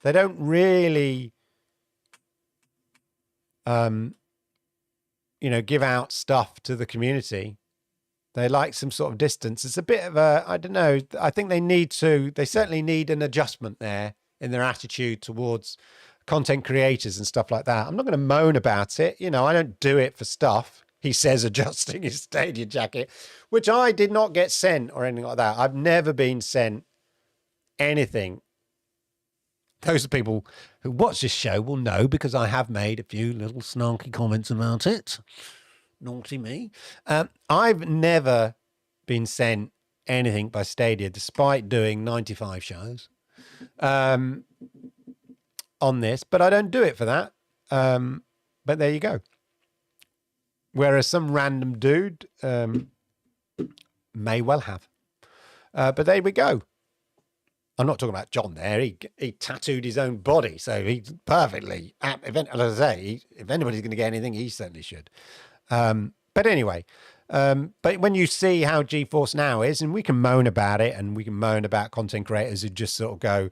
they don't really, give out stuff to the community. They like some sort of distance. It's a bit of a, I don't know. I think they certainly need an adjustment there in their attitude towards content creators and stuff like that. I'm not going to moan about it. I don't do it for stuff. He says, adjusting his Stadia jacket, which I did not get sent or anything like that. I've never been sent anything. Those are people who watch this show will know, because I have made a few little snarky comments about it. Naughty me. I've never been sent anything by Stadia, despite doing 95 shows on this, but I don't do it for that. But there you go. Whereas some random dude may well have. But there we go. I'm not talking about John there. He tattooed his own body, so he's perfectly, as I say, if anybody's going to get anything, he certainly should. But anyway, but when you see how GeForce Now is, and we can moan about it, and we can moan about content creators who just sort of go,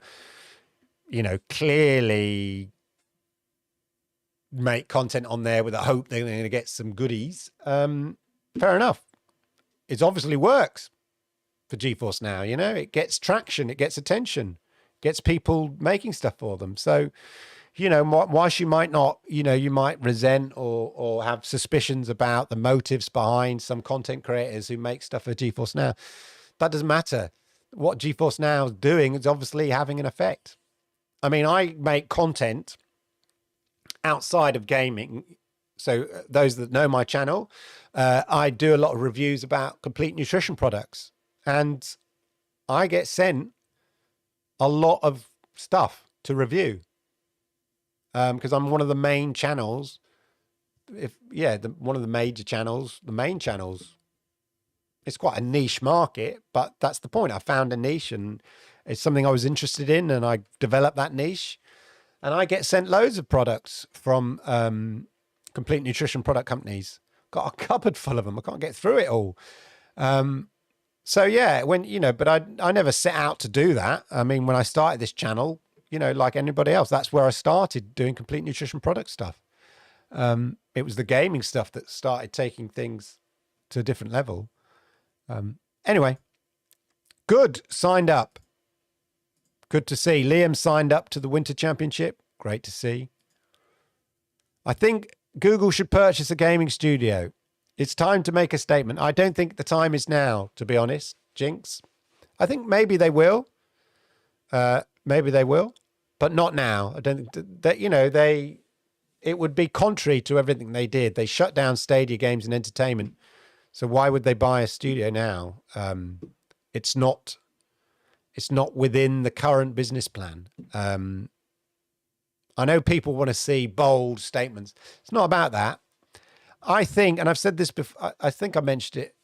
clearly make content on there with the hope they're going to get some goodies. Fair enough. It obviously works for GeForce Now. It gets traction, it gets attention, gets people making stuff for them. So, whilst you might not, you might resent or have suspicions about the motives behind some content creators who make stuff for GeForce Now, that doesn't matter. What GeForce Now is doing is obviously having an effect. I mean, I make content outside of gaming. So those that know my channel, I do a lot of reviews about complete nutrition products, and I get sent a lot of stuff to review because I'm one of the main channels. One of the major channels, the main channels. It's quite a niche market, but that's the point. I found a niche and it's something I was interested in, and I developed that niche. And I get sent loads of products from complete nutrition product companies. Got a cupboard full of them. I can't get through it all. So yeah, but I never set out to do that. I mean, when I started this channel, like anybody else, that's where I started doing complete nutrition product stuff. It was the gaming stuff that started taking things to a different level. Anyway, good. Signed up. Good to see. Liam signed up to the Winter Championship. Great to see. I think Google should purchase a gaming studio. It's time to make a statement. I don't think the time is now, to be honest, Jinx. I think maybe they will. But not now. I don't think that, it would be contrary to everything they did. They shut down Stadia Games and Entertainment. So why would they buy a studio now? It's not within the current business plan. I know people want to see bold statements. It's not about that. I think, and I've said this before, I think I mentioned it.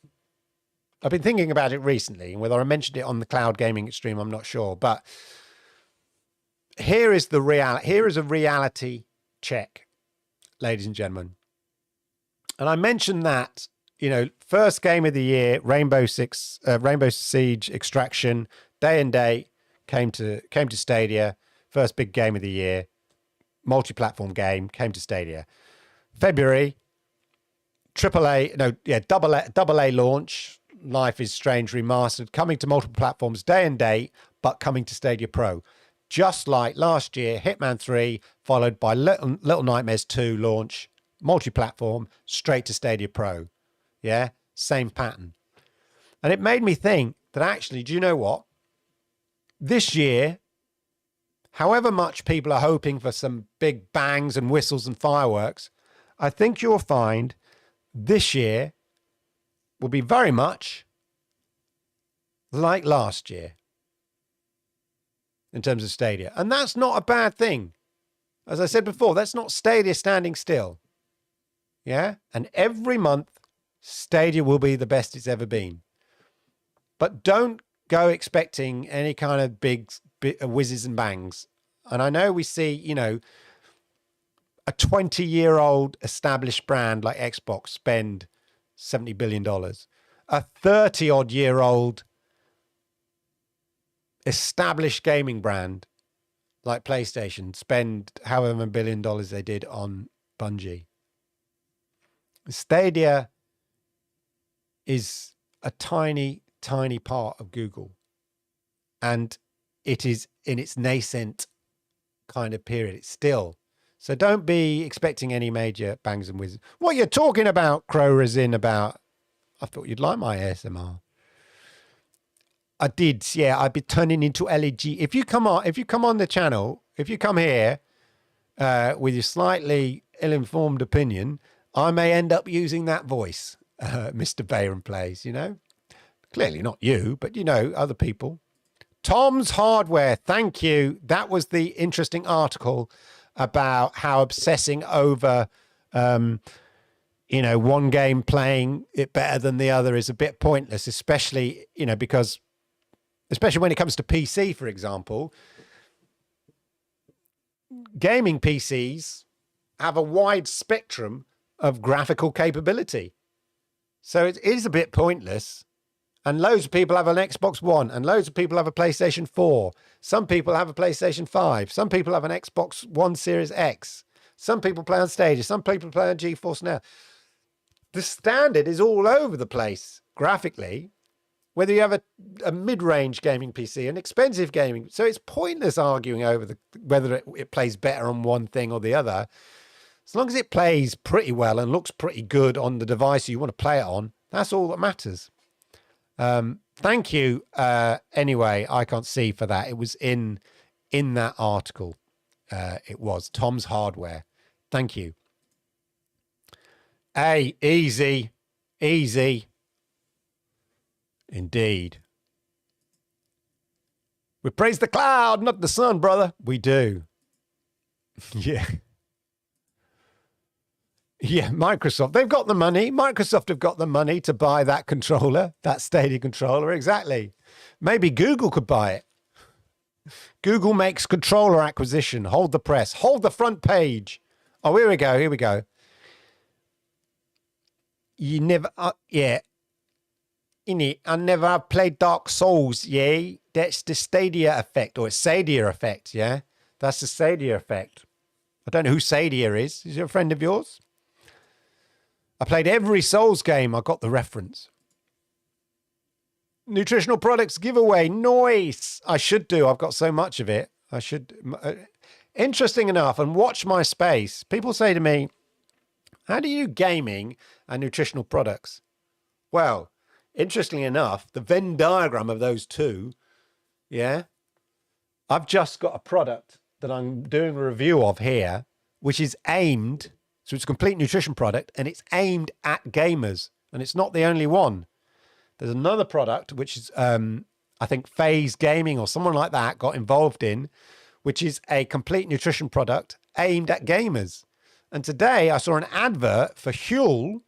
I've been thinking about it recently, and whether I mentioned it on the Cloud Gaming Extreme, I'm not sure. But here is a reality check, ladies and gentlemen. And I mentioned that, first game of the year, Rainbow Siege Extraction, day and date, came to Stadia. First big game of the year, multi-platform game, came to Stadia. February, double A launch, Life is Strange Remastered, coming to multiple platforms, day and date, but coming to Stadia Pro. Just like last year, Hitman 3, followed by Little Nightmares 2 launch, multi-platform, straight to Stadia Pro. Yeah, same pattern. And it made me think that actually, do you know what? This year, however much people are hoping for some big bangs and whistles and fireworks, I think you'll find this year will be very much like last year in terms of Stadia. And that's not a bad thing. As I said before, that's not Stadia standing still. Yeah? And every month, Stadia will be the best it's ever been. But don't go expecting any kind of big whizzes and bangs. And I know we see, a 20-year-old established brand like Xbox spend $70 billion. A 30-odd-year-old established gaming brand like PlayStation spend however many $1 billion they did on Bungie. Stadia is a tiny, tiny part of Google. And it is in its nascent kind of period. It's still. So don't be expecting any major bangs and whizzes. What you're talking about, Crow Resin, about, I thought you'd like my ASMR. I did, yeah. I'd be turning into LED. If you come on the channel, if you come here with your slightly ill-informed opinion, I may end up using that voice, Mr. Bayron Plays, Clearly not you, but, other people. Tom's Hardware, thank you. That was the interesting article about how obsessing over, one game playing it better than the other is a bit pointless, especially, because, especially when it comes to PC, for example, gaming PCs have a wide spectrum of graphical capability. So it is a bit pointless. And loads of people have an Xbox One, and loads of people have a PlayStation 4. Some people have a PlayStation 5. Some people have an Xbox One Series X. Some people play on Stadia. Some people play on GeForce Now. The standard is all over the place graphically, whether you have a mid-range gaming PC, an expensive gaming. So it's pointless arguing over whether it plays better on one thing or the other. As long as it plays pretty well and looks pretty good on the device you want to play it on, that's all that matters. Thank you. Anyway, I can't see for that. It was in that article. It was Tom's Hardware. Thank you. Hey, easy. Indeed. We praise the cloud, not the sun, brother. We do. Yeah. Yeah, Microsoft. They've got the money. Microsoft have got the money to buy that controller, that Stadia controller. Exactly. Maybe Google could buy it. Google makes controller acquisition. Hold the press. Hold the front page. Oh, here we go. Here we go. You never, yeah. In it, I never have played Dark Souls, yeah? That's the Stadia effect, or it's Stadia effect, yeah? That's the Stadia effect. I don't know who Stadia is. Is he a friend of yours? I played every Souls game. I got the reference. Nutritional products giveaway. Nice. I should do. I've got so much of it. I should. Interesting enough, and watch my space. People say to me, how do you do gaming and nutritional products? Well, interestingly enough, the Venn diagram of those two, yeah, I've just got a product that I'm doing a review of here, which is aimed, so it's a complete nutrition product, and it's aimed at gamers, and it's not the only one. There's another product, which is, I think, Phase Gaming or someone like that got involved in, which is a complete nutrition product aimed at gamers. And today I saw an advert for Huel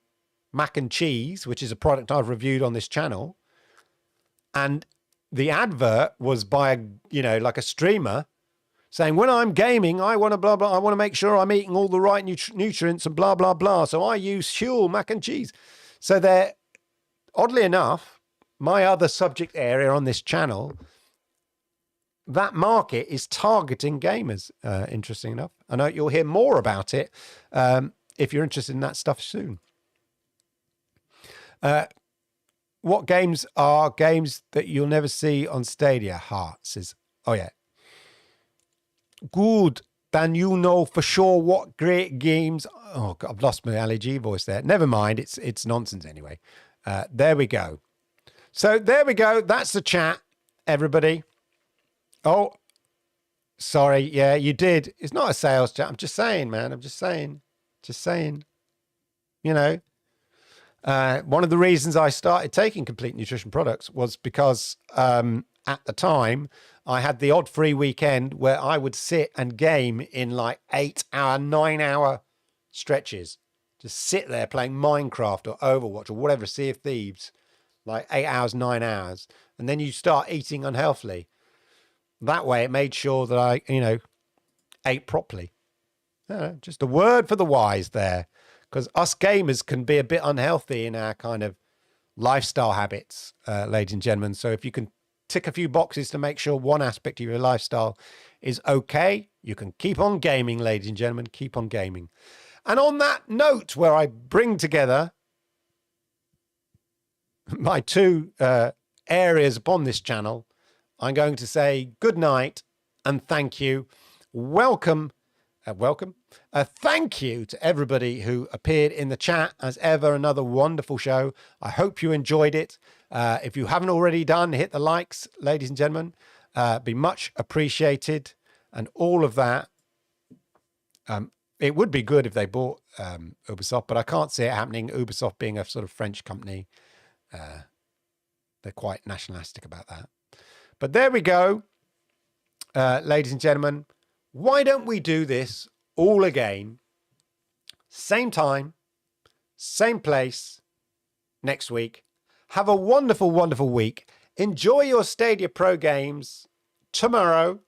mac and cheese, which is a product I've reviewed on this channel. And the advert was by, like a streamer saying, when I'm gaming, I want to blah, blah, I want to make sure I'm eating all the right nutrients and blah, blah, blah. So I use Huel mac and cheese. So they're, oddly enough, my other subject area on this channel, that market is targeting gamers, interesting enough. I know you'll hear more about it if you're interested in that stuff soon. What games are games that you'll never see on Stadia? Hart says, oh yeah. Good. Then you know for sure what great games. Oh, God, I've lost my LG voice there. Never mind. It's nonsense anyway. There we go. So there we go. That's the chat, everybody. Oh, sorry. Yeah, you did. It's not a sales chat. I'm just saying, man. I'm just saying. Just saying. One of the reasons I started taking complete nutrition products was because at the time I had the odd free weekend where I would sit and game in like 8-hour, 9-hour stretches. Just sit there playing Minecraft or Overwatch or whatever, Sea of Thieves, like 8 hours, 9 hours. And then you start eating unhealthily. That way it made sure that I, ate properly. Just a word for the wise there. Because us gamers can be a bit unhealthy in our kind of lifestyle habits, ladies and gentlemen. So if you can tick a few boxes to make sure one aspect of your lifestyle is okay, you can keep on gaming, ladies and gentlemen, keep on gaming. And on that note, where I bring together my two areas upon this channel, I'm going to say good night and thank you. Welcome. Thank you to everybody who appeared in the chat. As ever, another wonderful show. I hope you enjoyed it. If you haven't already done, hit the likes, ladies and gentlemen. Be much appreciated. And all of that. It would be good if they bought Ubisoft, but I can't see it happening. Ubisoft being a sort of French company, they're quite nationalistic about that. But there we go, ladies and gentlemen. Why don't we do this all again? Same time, same place, next week. Have a wonderful, wonderful week. Enjoy your Stadia Pro games tomorrow.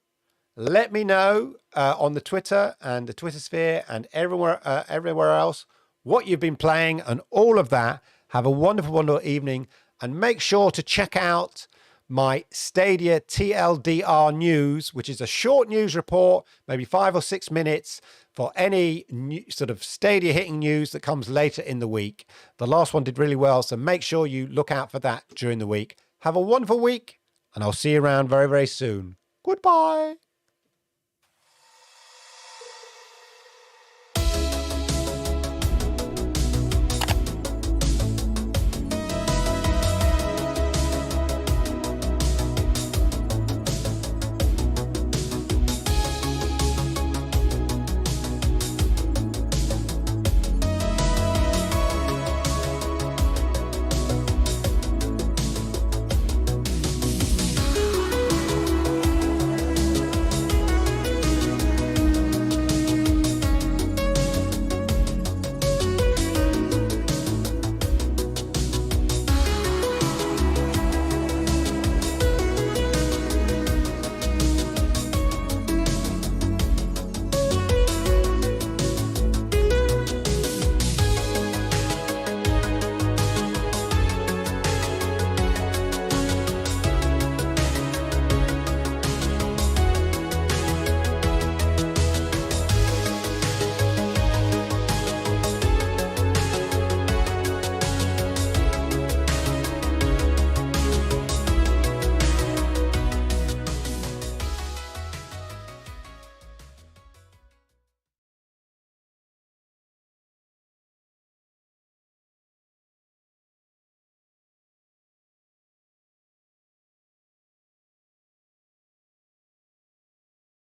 Let me know on the Twitter and the Twitter sphere and everywhere else what you've been playing and all of that. Have a wonderful, wonderful evening. And make sure to check out my Stadia TLDR news, which is a short news report, maybe 5 or 6 minutes for any new, sort of Stadia hitting news that comes later in the week. The last one did really well, so make sure you look out for that during the week. Have a wonderful week, and I'll see you around very, very soon. Goodbye.